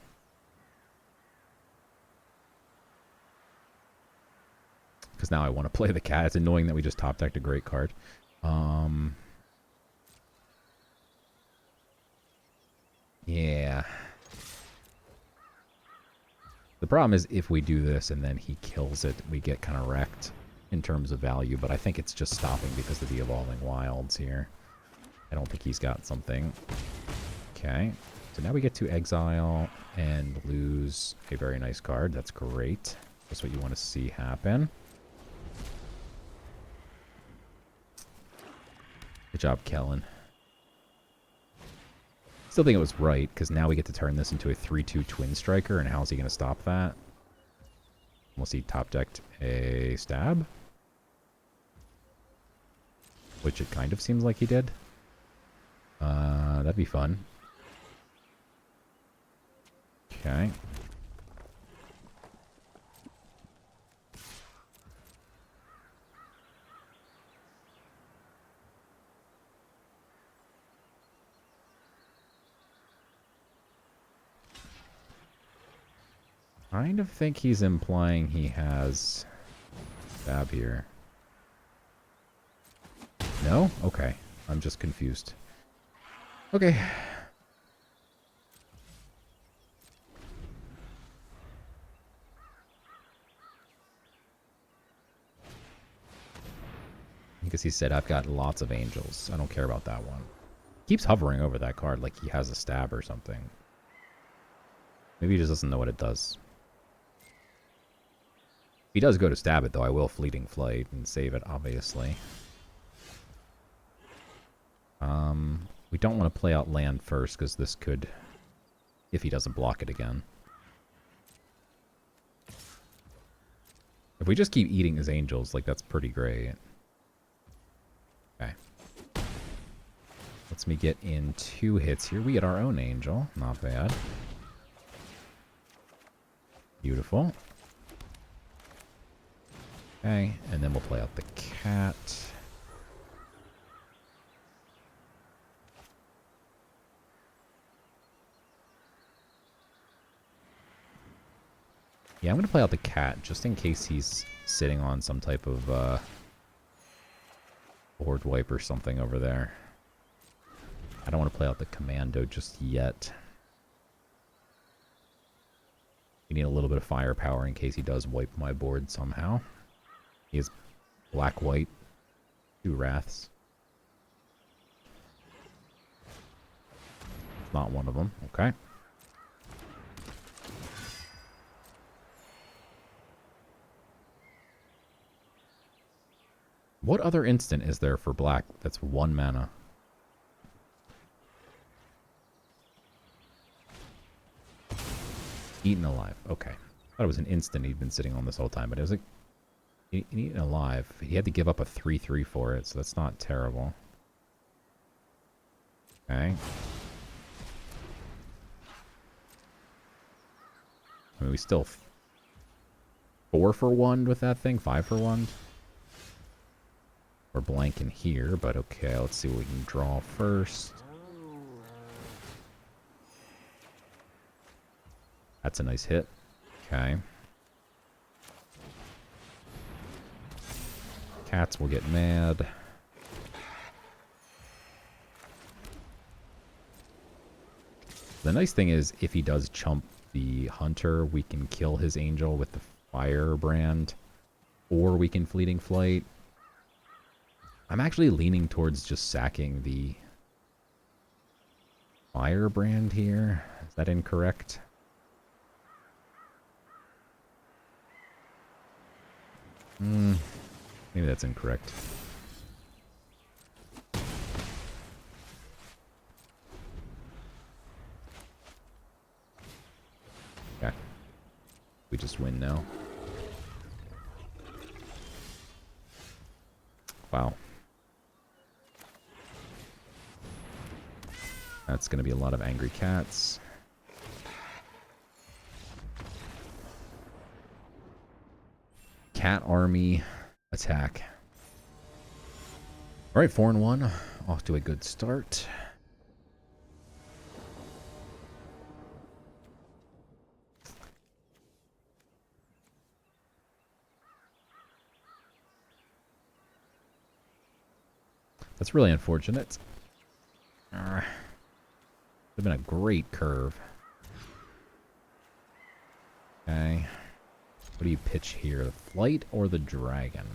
Because now I want to play the cat. It's annoying that we just top decked a great card. Yeah. The problem is if we do this and then he kills it, we get kind of wrecked in terms of value. But I think it's just stopping because of the Evolving Wilds here. I don't think he's got something. Okay. So now we get to exile and lose a very nice card. That's great. That's what you want to see happen. Good job, Kellen. Still think it was right, because now we get to turn this into a 3/2 Twin Striker, and how's he going to stop that? Unless he top-decked a stab? Which it kind of seems like he did. That'd be fun. Okay. Kind of think he's implying he has stab here. No? Okay. I'm just confused. Okay. Because he said, I've got lots of angels. I don't care about that one. Keeps hovering over that card like he has a stab or something. Maybe he just doesn't know what it does. If he does go to stab it, though, I will Fleeting Flight and save it, obviously. We don't want to play out land first, because this could... if he doesn't block it again. If we just keep eating his angels, like, that's pretty great. Okay. Lets me get in 2 hits here. We get our own angel. Not bad. Beautiful. Okay, and then we'll play out the cat. Yeah, I'm going to play out the cat just in case he's sitting on some type of board wipe or something over there. I don't want to play out the commando just yet. We need a little bit of firepower in case he does wipe my board somehow. He has black-white, 2 wraths. Not one of them. Okay. What other instant is there for black that's 1 mana? Eaten alive. Okay. I thought it was an instant he'd been sitting on this whole time, but it was like eaten alive. He had to give up a 3/3 for it, so that's not terrible. Okay. I mean, we still 4 for 1 with that thing, 5 for 1. We're blank in here, but okay, let's see what we can draw first. That's a nice hit. Okay. Cats will get mad. The nice thing is, if he does chump the hunter, we can kill his angel with the firebrand, or we can fleeting flight. I'm actually leaning towards just sacking the firebrand here. Is that incorrect? Maybe that's incorrect. Okay. We just win now. Wow. That's going to be a lot of angry cats. Cat army attack. All right, 4-1. Off to a good start. That's really unfortunate. Would have been a great curve. Okay. What do you pitch here? The flight or the dragon?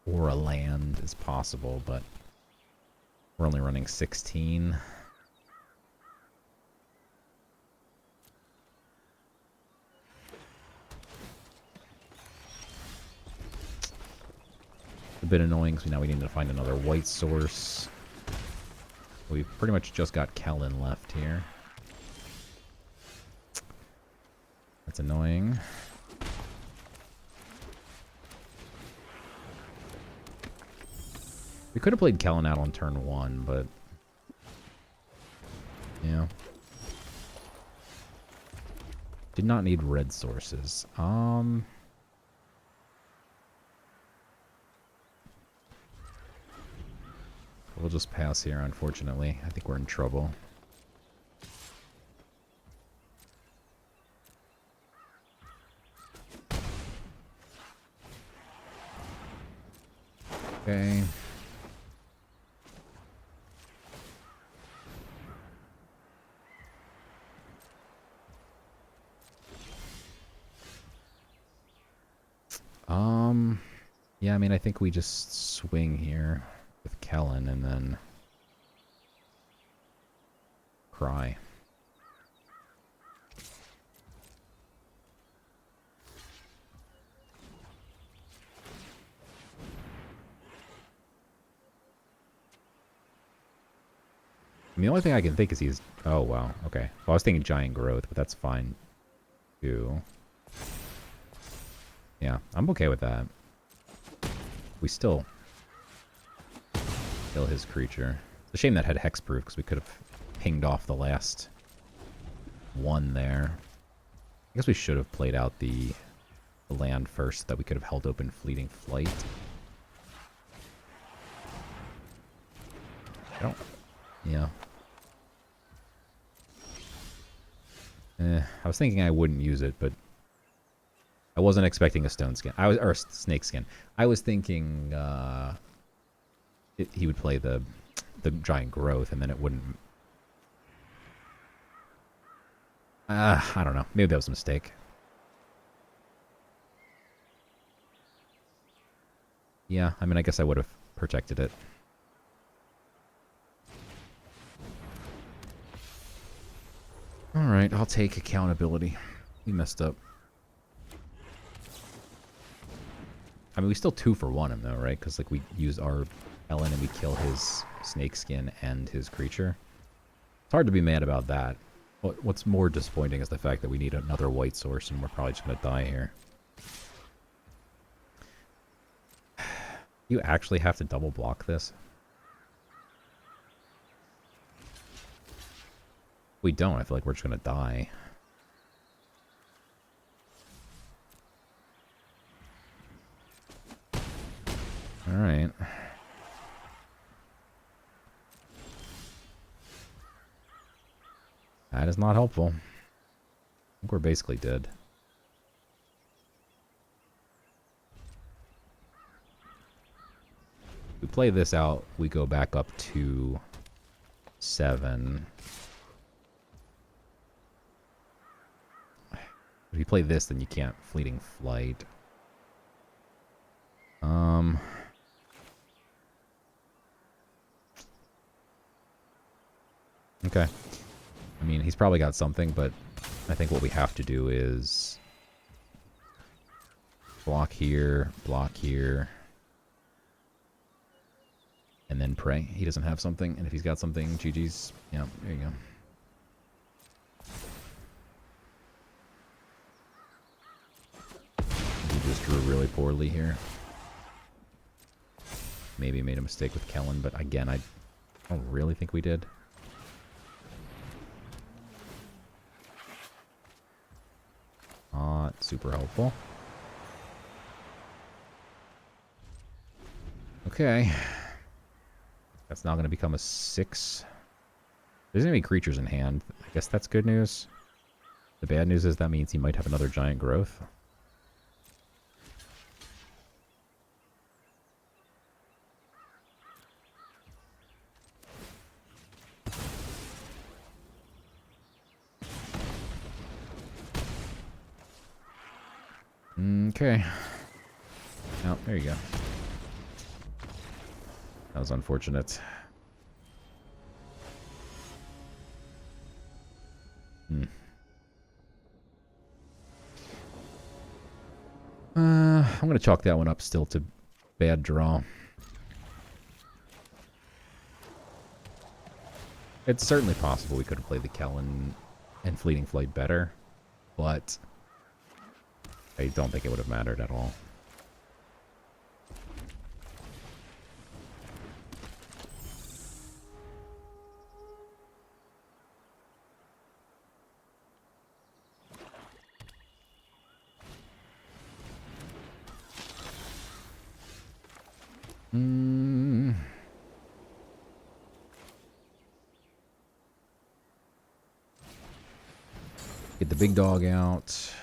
Or a land is possible, but we're only running 16. A bit annoying because now we need to find another white source. We've pretty much just got Kellen left here. That's annoying. We could have played Kellen out on turn 1, but... yeah. Did not need red sources. We'll just pass here, unfortunately. I think we're in trouble. Okay. Yeah, I mean, I think we just swing here with Kellen and then cry. I mean, the only thing I can think is he's... Oh, wow. Okay. Well, I was thinking giant growth, but that's fine, too. Yeah, I'm okay with that. We still kill his creature. It's a shame that had hexproof, because we could have pinged off the last one there. I guess we should have played out the land first, so that we could have held open Fleeting Flight. I don't... Yeah. I was thinking I wouldn't use it, but I wasn't expecting a stone skin. Or a snake skin. I was thinking he would play the giant growth, and then it wouldn't. I don't know. Maybe that was a mistake. Yeah, I mean, I guess I would have protected it. Alright, I'll take accountability. We messed up. I mean, we still 2 for 1 him, though, right? Because, like, we use our Ellen and we kill his snake skin and his creature. It's hard to be mad about that. What's more disappointing is the fact that we need another white source and we're probably just going to die here. You actually have to double block this? If we don't, I feel like we're just going to die. Alright. That is not helpful. I think we're basically dead. If we play this out, we go back up to 7. If you play this, then you can't Fleeting Flight. Okay. I mean, he's probably got something, but I think what we have to do is block here, and then pray. He doesn't have something, and if he's got something, GG's. Yeah, there you go. He just drew really poorly here. Maybe made a mistake with Kellen, but again, I don't really think we did. Not super helpful. Okay. That's now going to become a 6. There's any creatures in hand. I guess that's good news. The bad news is that means he might have another giant growth. Okay. Oh, there you go. That was unfortunate. I'm going to chalk that one up still to bad draw. It's certainly possible we could have played the Kellen and Fleeting Flight better, but I don't think it would have mattered at all. Get the big dog out.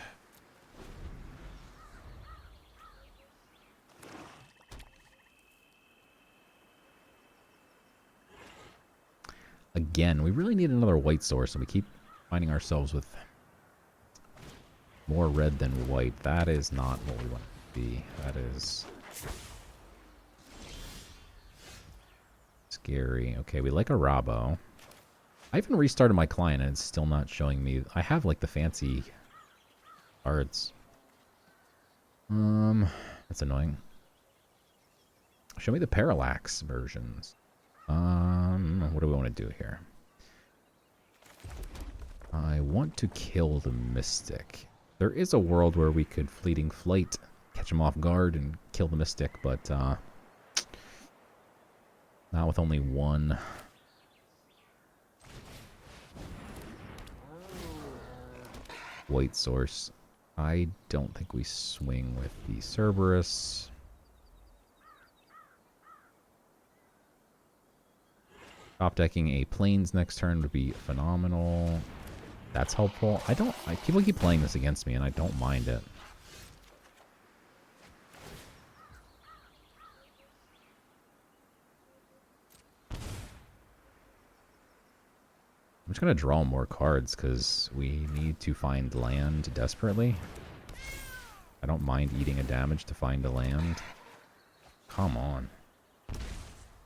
again. We really need another white source, and we keep finding ourselves with more red than white. That is not what we want to be. That is scary. Okay, we like a Rabo. I even restarted my client, and it's still not showing me. I have, like, the fancy cards. That's annoying. Show me the parallax versions. What do we want to do here? I want to kill the Mystic. There is a world where we could Fleeting Flight, catch him off guard, and kill the Mystic, but not with only one. White source. I don't think we swing with the Cerberus. Top decking a Plains next turn would be phenomenal. That's helpful. People keep playing this against me, and I don't mind it. I'm just going to draw more cards because we need to find land desperately. I don't mind eating a damage to find a land. Come on.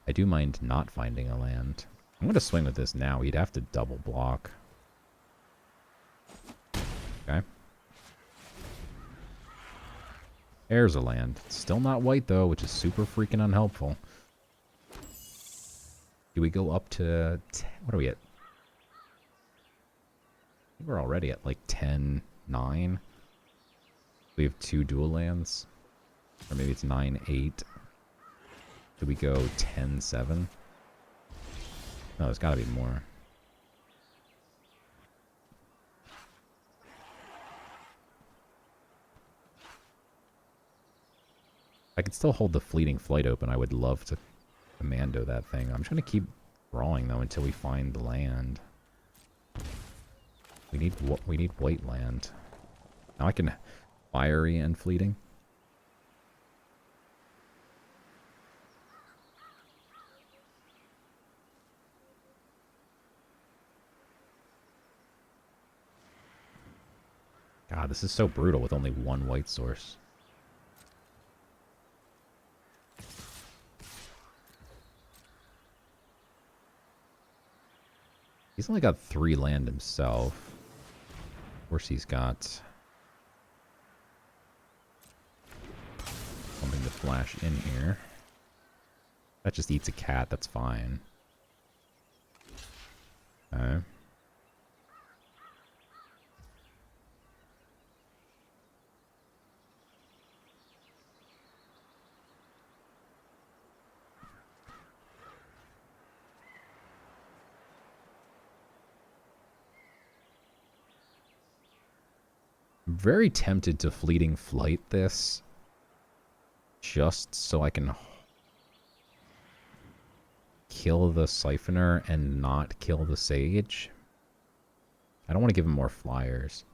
I do mind not finding a land. I'm going to swing with this now. He'd have to double block. Okay. There's a land. Still not white, though, which is super freaking unhelpful. Do we go up to... What are we at? I think we're already at like 10-9. We have 2 dual lands. Or maybe it's 9-8. Do we go 10-7? No, there's got to be more. I could still hold the Fleeting Flight open. I would love to commando that thing. I'm just going to keep drawing, though, until we find the land. We need white land. Now I can fiery and fleeting. God, this is so brutal with only one white source. He's only got 3 land himself. Of course he's got something to flash in here. That just eats a cat, that's fine. Okay. I'm very tempted to Fleeting Flight this, just so I can kill the Siphoner and not kill the Sage. I don't want to give him more flyers.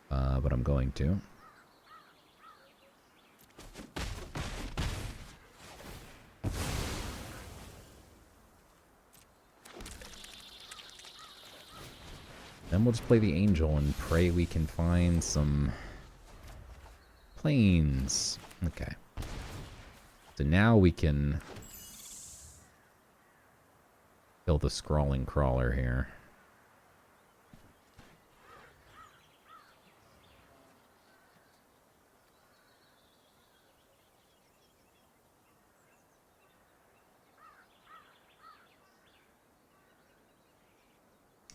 But I'm going to. Then we'll just play the Angel and pray we can find some planes. Okay. So now we can kill the Scrawling Crawler here.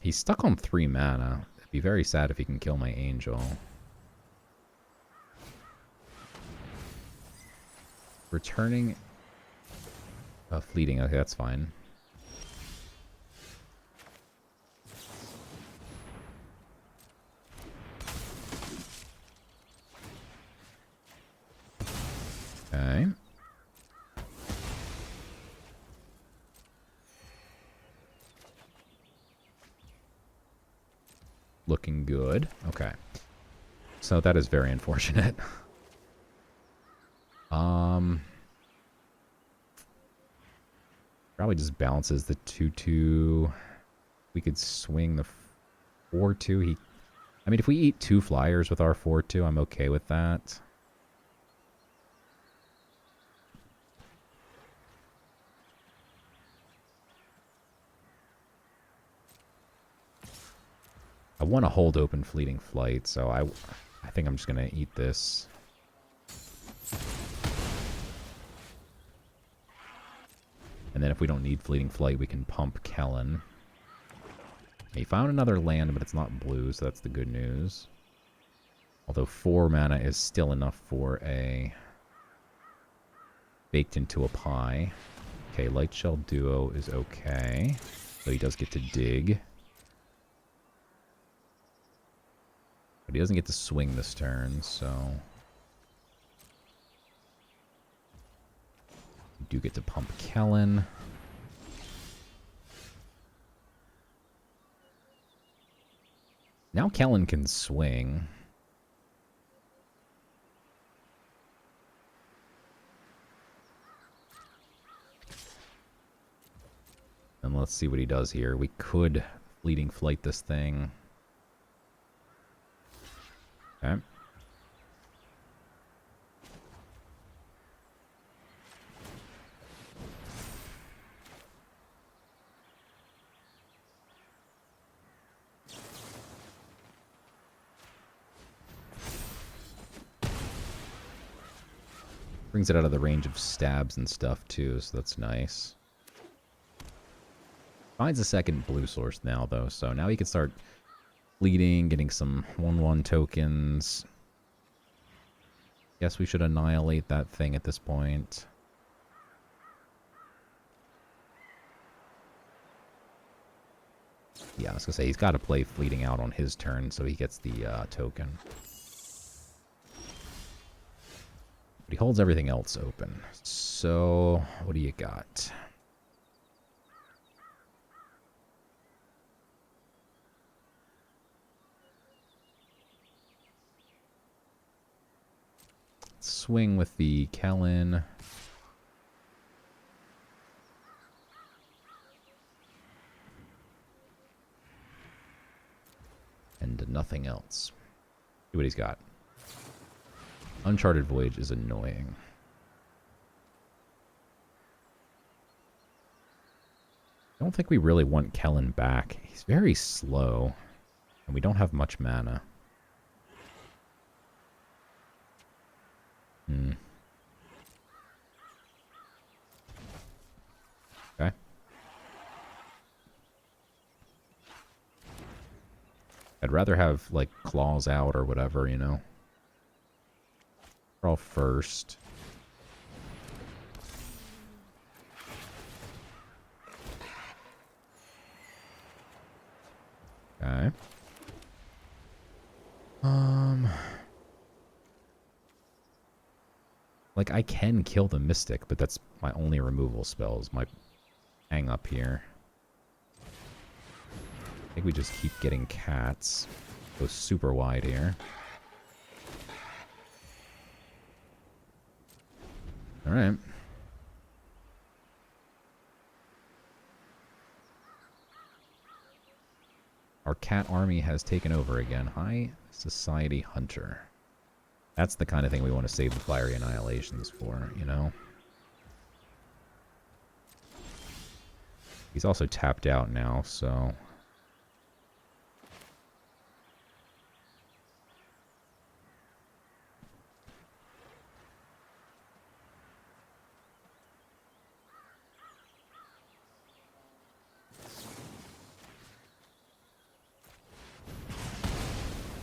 He's stuck on 3 mana. It'd be very sad if he can kill my Angel. Returning... fleeting. Okay, that's fine. Okay. Looking good. Okay. So that is very unfortunate. Um, Probably just bounces the 2/2. We could swing the 4/2. I mean, if we eat 2 flyers with our 4/2, I'm okay with that. I want to hold open Fleeting Flight, so I think I'm just going to eat this. And then if we don't need Fleeting Flight, we can pump Kellen. He found another land, but it's not blue, so that's the good news. Although 4 mana is still enough for a baked into a pie. Okay, Light Shell Duo is okay. So he does get to dig. But he doesn't get to swing this turn, so... We do get to pump Kellen. Now Kellen can swing. And let's see what he does here. We could Fleeting Flight this thing. Okay. Brings it out of the range of stabs and stuff too, so that's nice. Finds a second blue source now though, so now he can start fleeting, getting some 1/1 tokens. Guess we should annihilate that thing at this point. Yeah, I was gonna say he's got to play fleeting out on his turn so he gets the token. But he holds everything else open. So, what do you got? Swing with the Kellen. And nothing else. See what he's got. Uncharted Voyage is annoying. I don't think we really want Kellen back. He's very slow. And we don't have much mana. Okay. I'd rather have, like, claws out or whatever, you know? Draw first. Okay. Like, I can kill the Mystic, but that's my only removal spells. My hang up here. I think we just keep getting cats. Go super wide here. Alright. Our cat army has taken over again. High Society Hunter. That's the kind of thing we want to save the Fiery Annihilations for, you know? He's also tapped out now, so...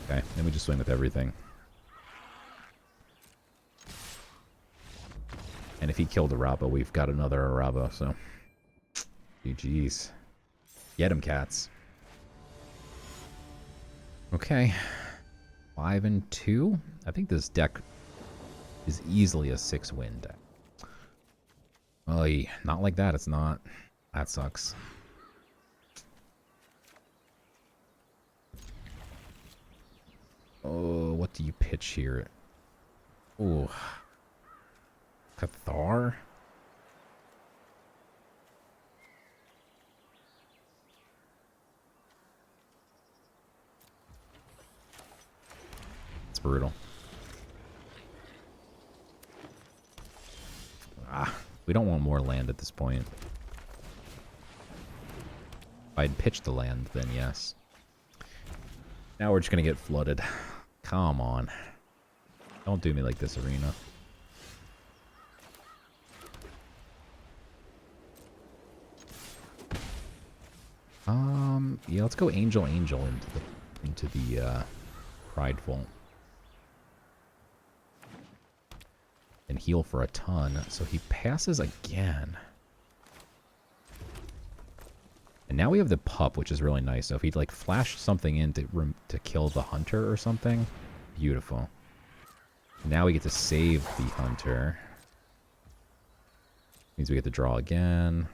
Okay, then we just swing with everything. And if he killed Araba, we've got another Araba, so... GG's. Get him, cats. Okay. 5 and 2? I think this deck is easily a 6-win deck. Oy, not like that, it's not. That sucks. Oh, what do you pitch here? Oh. Cathar? It's brutal. Ah, we don't want more land at this point. If I'd pitched the land, then yes. Now we're just gonna get flooded. Come on. Don't do me like this, Arena. Yeah, let's go Angel into the Prideful. And heal for a ton. So he passes again. And now we have the pup, which is really nice. So if he'd like flash something in to kill the hunter or something, beautiful. Now we get to save the hunter. Means we get to draw again.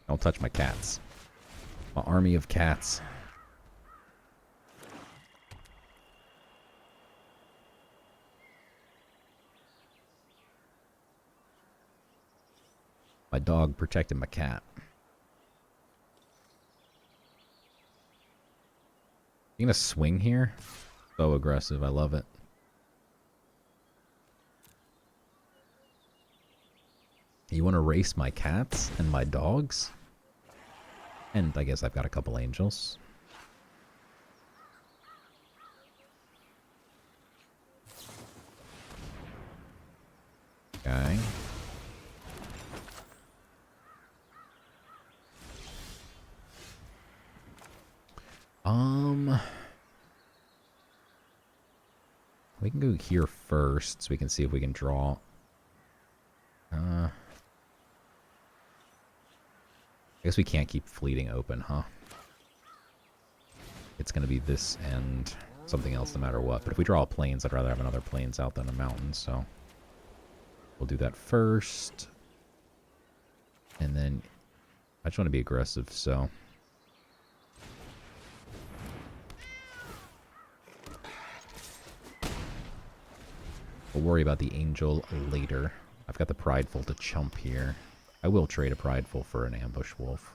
Don't touch my cats. My army of cats. My dog protected my cat. You gonna swing here? So aggressive, I love it. You wanna race my cats and my dogs? And I guess I've got a couple angels. Okay. We can go here first so we can see if we can draw. I guess we can't keep fleeting open, huh? It's going to be this and something else no matter what. But if we draw plains, I'd rather have another plains out than a mountain, so we'll do that first. And then I just want to be aggressive, so we'll worry about the angel later. I've got the Prideful to chump here. I will trade a Prideful for an Ambush Wolf.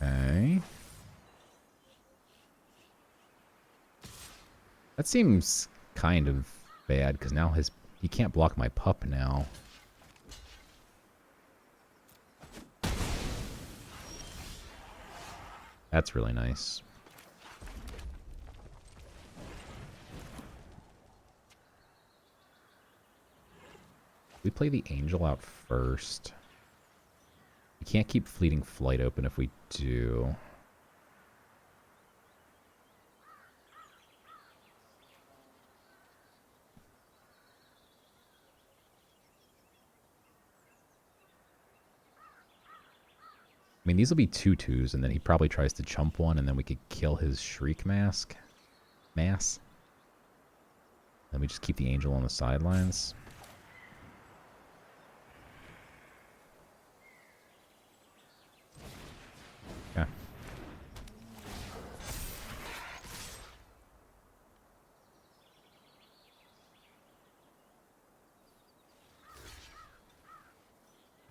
Okay. That seems kind of bad, because now he can't block my pup now. That's really nice. We play the angel out first. We can't keep fleeting flight open if we do. I mean, these will be 2/2s, and then he probably tries to chump one, and then we could kill his Shriek Mass. Then we just keep the angel on the sidelines. Yeah.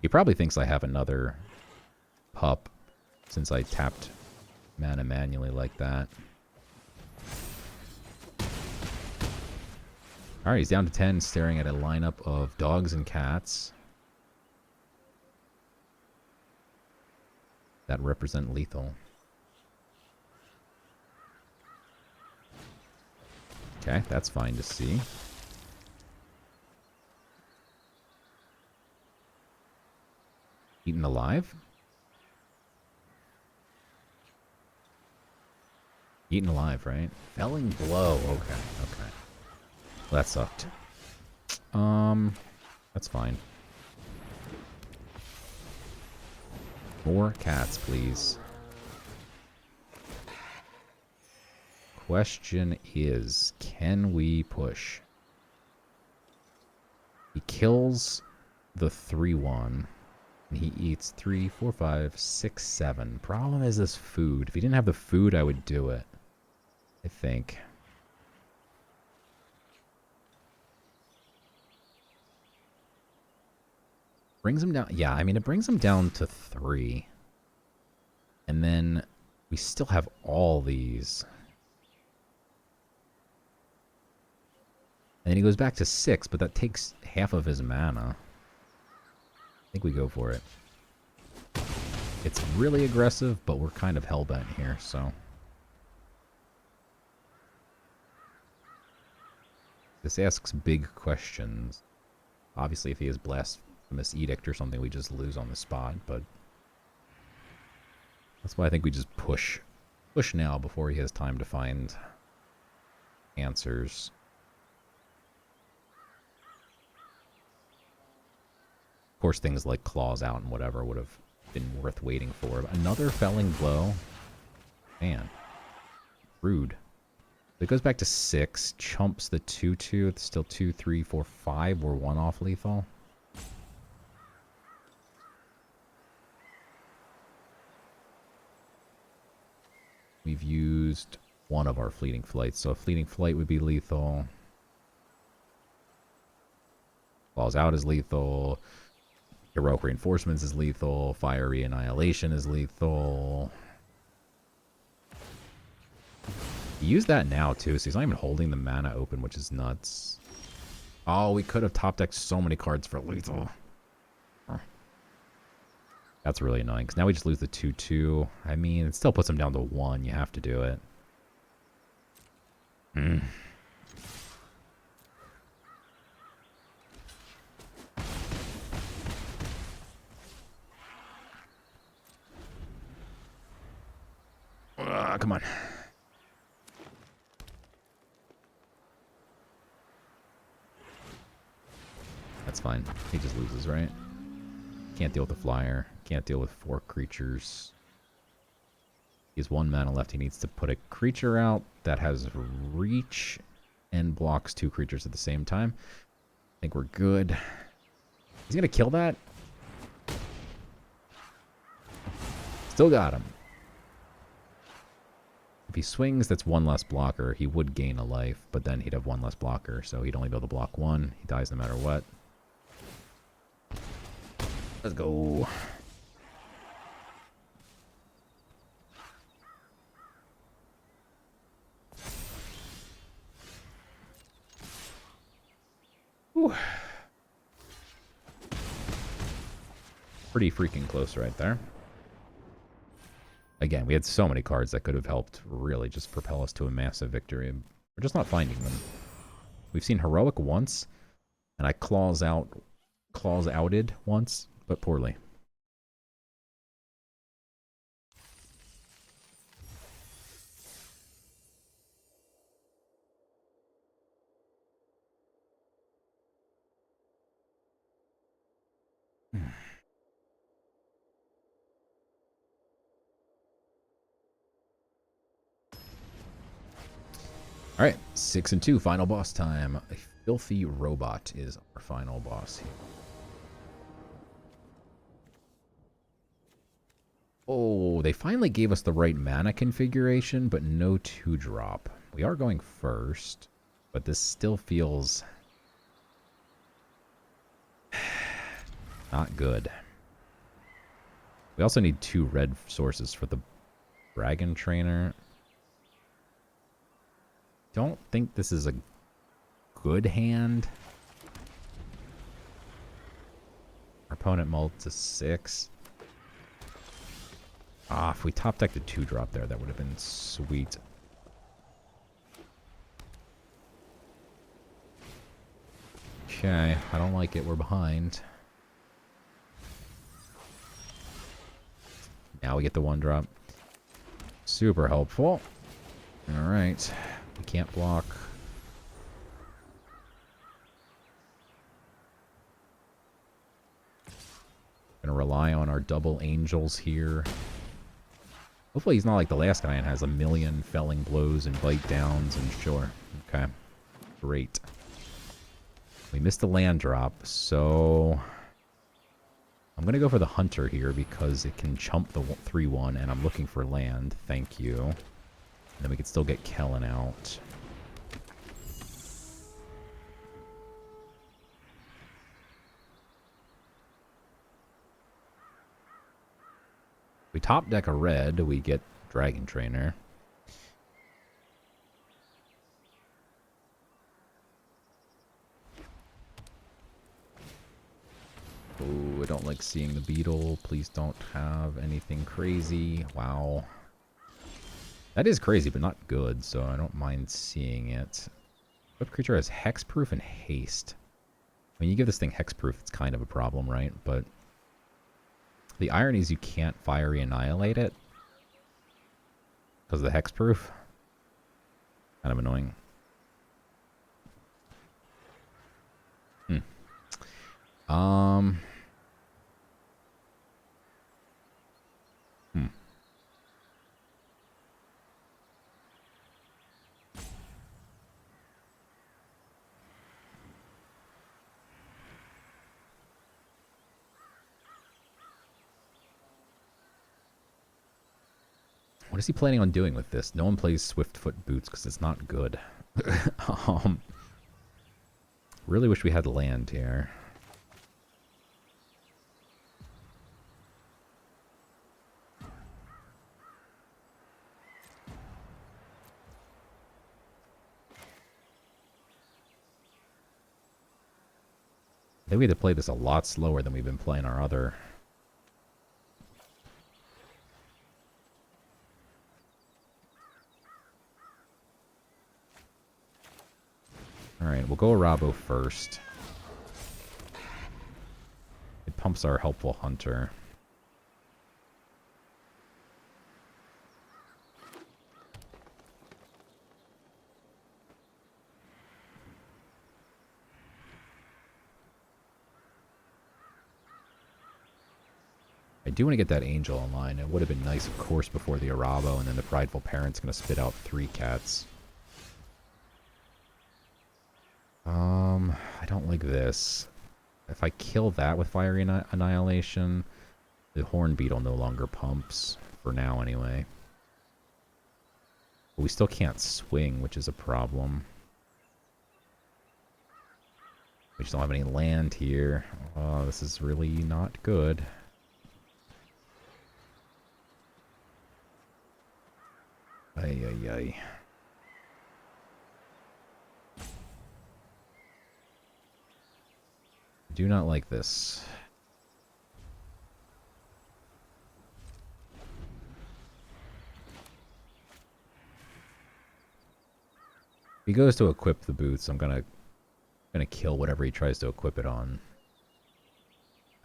He probably thinks I have another pup since I tapped mana manually like that. Alright, he's down to 10, staring at a lineup of dogs and cats that represent lethal. Okay, that's fine to see. Eaten alive? Eaten alive, right? Felling blow. Okay, okay. Well, that sucked. That's fine. More cats, please. question is, can we push? He kills the 3/1. And he eats 3, 4, 5, 6, 7. Problem is this food. If he didn't have the food, I would do it. I think. Brings him down. Yeah, I mean, it brings him down to 3. And then we still have all these. And then he goes back to 6, but that takes half of his mana. I think we go for it. It's really aggressive, but we're kind of hellbent here, so. This asks big questions. Obviously, if he has Blasphemous Edict or something, we just lose on the spot, but that's why I think we just push. Push now before he has time to find answers. Of course, things like claws out and whatever would have been worth waiting for. Another felling blow. Man. Rude. It goes back to 6. Chumps the 2/2. It's still 2, 3, 4, 5. We're 1 off lethal. We've used one of our Fleeting Flights. So a Fleeting Flight would be lethal. Claws out is lethal. Heroic Reinforcements is lethal. Fiery Annihilation is lethal. He used that now, too, so he's not even holding the mana open, which is nuts. Oh, we could have top-decked so many cards for lethal. That's really annoying, because now we just lose the 2/2. I mean, it still puts him down to 1. You have to do it. Come on. That's fine. He just loses, right? Can't deal with the flyer. Can't deal with 4 creatures. He has 1 mana left. He needs to put a creature out that has reach and blocks 2 creatures at the same time. I think we're good. He's going to kill that. Still got him. If he swings, that's 1 less blocker. He would gain a life, but then he'd have 1 less blocker, so he'd only be able to block 1. He dies no matter what. Let's go. Whew. Pretty freaking close right there. Again, we had so many cards that could have helped really just propel us to a massive victory. We're just not finding them. We've seen Heroic once, and I claws outed once, but poorly. All right, 6 and 2, final boss time. A filthy robot is our final boss here. Oh, they finally gave us the right mana configuration, but no 2-drop. We are going first, but this still feels not good. We also need 2 red sources for the Dragon Trainer. Don't think this is a good hand. Our opponent mulled to 6. Ah, if we top decked a 2-drop there, that would have been sweet. Okay, I don't like it. We're behind. Now we get the 1-drop. Super helpful. Alright. We can't block. Gonna rely on our double angels here. Hopefully he's not like the last guy and has a million felling blows and bite downs and sure. Okay. Great. We missed the land drop, so I'm going to go for the hunter here because it can chump the 3-1 and I'm looking for land. Thank you. And then we can still get Kellen out. We top deck a red, we get Dragon Trainer. Oh, I don't like seeing the beetle. Please don't have anything crazy. Wow. That is crazy, but not good, so I don't mind seeing it. What creature has hexproof and haste? When you give this thing hexproof, it's kind of a problem, right? But the irony is you can't fiery annihilate it because of the hexproof. Kind of annoying. Um. What is he planning on doing with this? No one plays Swiftfoot Boots because it's not good. Really wish we had land here. I think we had to play this a lot slower than we've been playing our other. Alright, we'll go Arabo first. It pumps our helpful hunter. I do want to get that angel online. It would have been nice, of course, before the Arabo, and then the prideful parent's going to spit out 3 cats. I don't like this. If I kill that with Fiery Annihilation, the Horn Beetle no longer pumps. For now, anyway. But we still can't swing, which is a problem. We just don't have any land here. Oh, this is really not good. Ay, ay, ay. Do not like this. If he goes to equip the boots, I'm gonna kill whatever he tries to equip it on.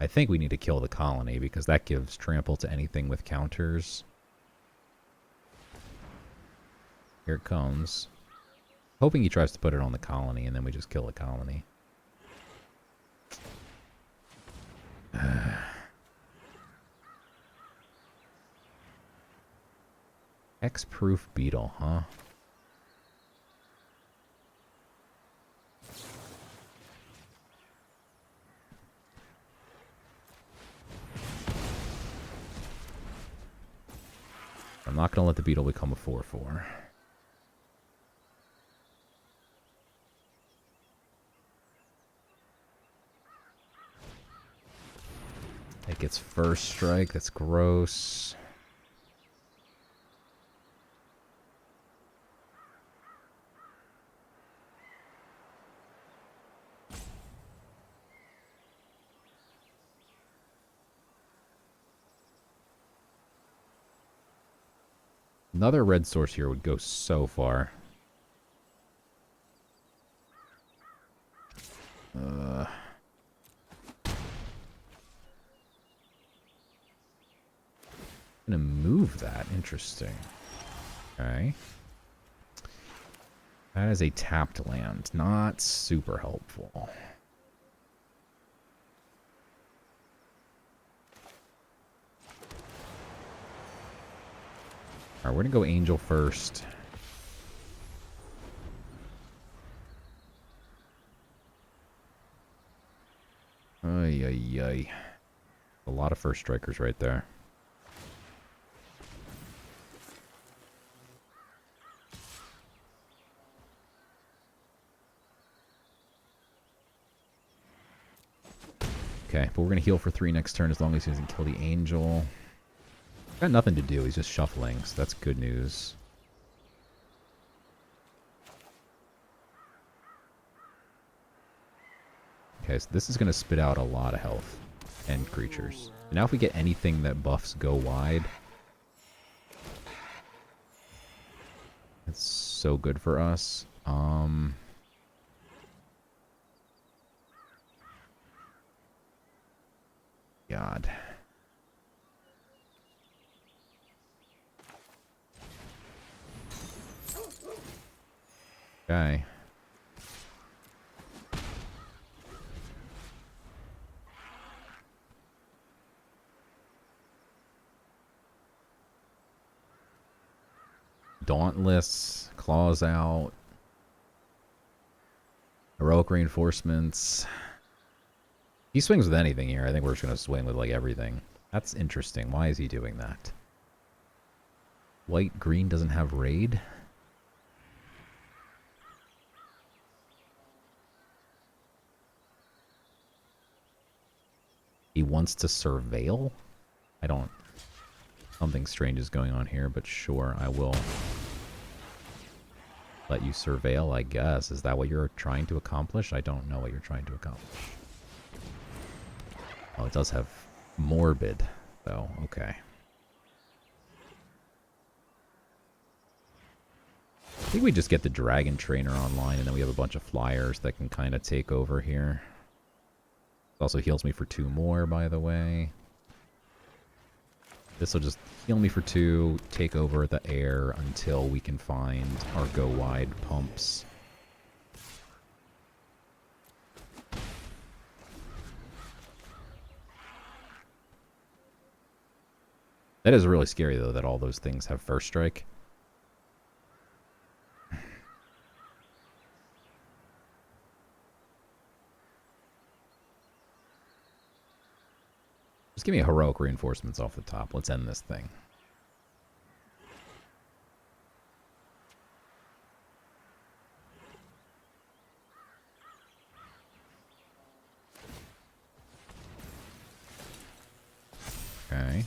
I think we need to kill the colony because that gives trample to anything with counters. Here it comes. Hoping he tries to put it on the colony and then we just kill the colony. X-proof beetle, huh? I'm not going to let the beetle become a 4/4. It gets first strike. That's gross. Another red source here would go so far. I'm gonna move that. Interesting. Okay. That is a tapped land. Not super helpful. Alright, we're gonna go Angel first. Ay, ay, ay. A lot of first strikers right there. Okay, but we're going to heal for 3 next turn as long as he doesn't kill the Angel. Got nothing to do, he's just shuffling, so that's good news. Okay, so this is going to spit out a lot of health and creatures. And now if we get anything that buffs go wide, it's so good for us. God. Okay. Dauntless, claws out, heroic reinforcements. He swings with anything here. I think we're just going to swing with like everything. That's interesting. Why is he doing that? White, green doesn't have raid. He wants to surveil? I don't... Something strange is going on here, but sure, I will let you surveil, I guess. Is that what you're trying to accomplish? I don't know what you're trying to accomplish. Oh, it does have morbid, though. Okay. I think we just get the Dragon Trainer online, and then we have a bunch of flyers that can kind of take over here. It also heals me for 2 more, by the way. This will just heal me for 2, take over the air until we can find our go-wide pumps. That is really scary, though, that all those things have first strike. Just give me heroic reinforcements off the top. Let's end this thing. Okay.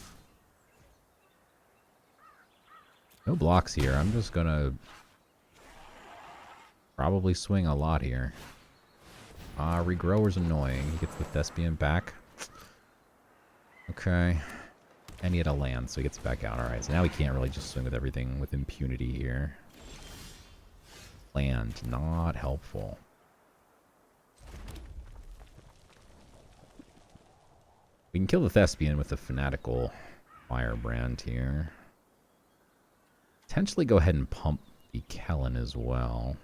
No blocks here. I'm just gonna probably swing a lot here. Regrower's annoying. He gets the Thespian back. Okay. And he had a land, so he gets back out. Alright, so now we can't really just swing with everything with impunity here. Land, not helpful. We can kill the Thespian with the Fanatical Firebrand here. Potentially go ahead and pump the Kellen as well.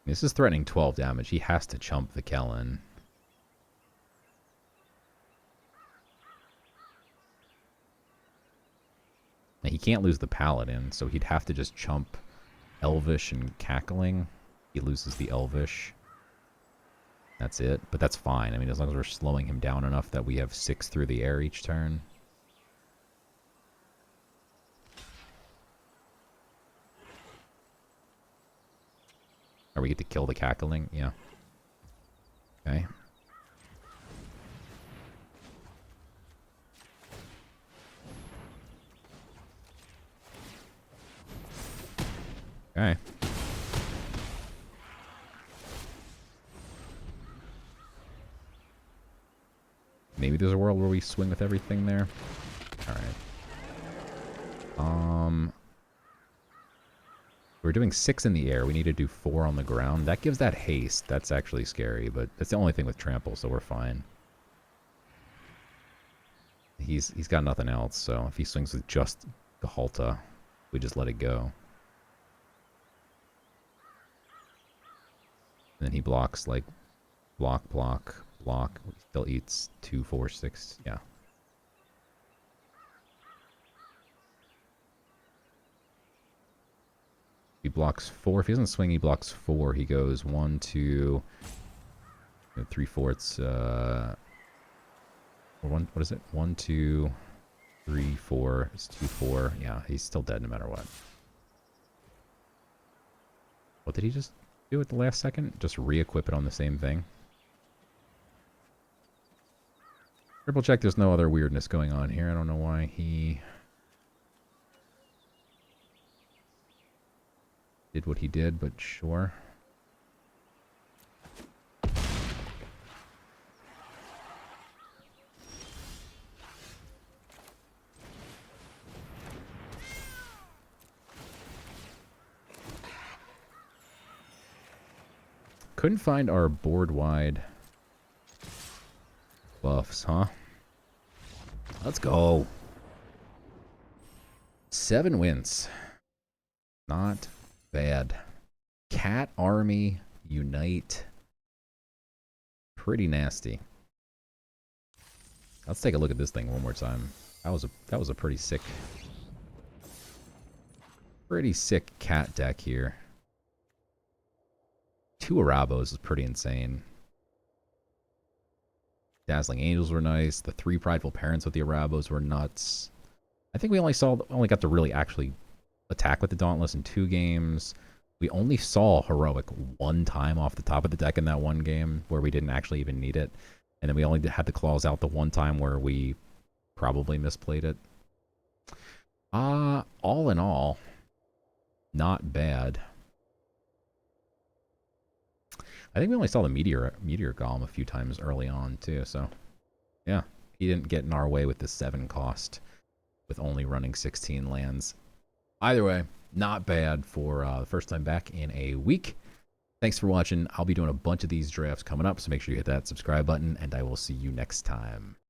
This is threatening 12 damage. He has to chump the Kellen. Now, he can't lose the Paladin, so he'd have to just chump Elvish and Cackling. He loses the Elvish. That's it. But that's fine. I mean, as long as we're slowing him down enough that we have 6 through the air each turn. Or we get to kill the Cackling? Yeah. Okay. Okay. there's a world where we swing with everything there. All right. We're doing 6 in the air. We need to do 4 on the ground. That gives that haste. That's actually scary, but that's the only thing with trample, so we're fine. He's got nothing else, so if he swings with just the Halta, we just let it go. And then he blocks like block, block, block. He still eats 2, 4, 6. Yeah. He blocks 4. If he doesn't swing, he blocks 4. He goes 1, 2, 3/4. Or one. What is it? 1, 2, 3, 4. It's 2, 4. Yeah, he's still dead no matter what. What did he just do at the last second? Just re-equip it on the same thing. Triple check. There's no other weirdness going on here. I don't know why he did what he did, but sure. Couldn't find our board-wide buffs, huh? Let's go. 7 wins. Not bad. Cat Army Unite. Pretty nasty. Let's take a look at this thing one more time. That was a pretty sick cat deck here. 2 Arabos is pretty insane. Dazzling Angels were nice. The 3 Prideful Parents with the Arabos were nuts. I think we only got to really actually attack with the Dauntless in 2 games. We only saw Heroic 1 time off the top of the deck in that 1 game where we didn't actually even need it. And then we only had the Claws out the 1 time where we probably misplayed it. All in all, not bad. I think we only saw the Meteor Golem a few times early on, too, so... Yeah, he didn't get in our way with the 7 cost, with only running 16 lands. Either way, not bad for the first time back in a week. Thanks for watching. I'll be doing a bunch of these drafts coming up, so make sure you hit that subscribe button, and I will see you next time.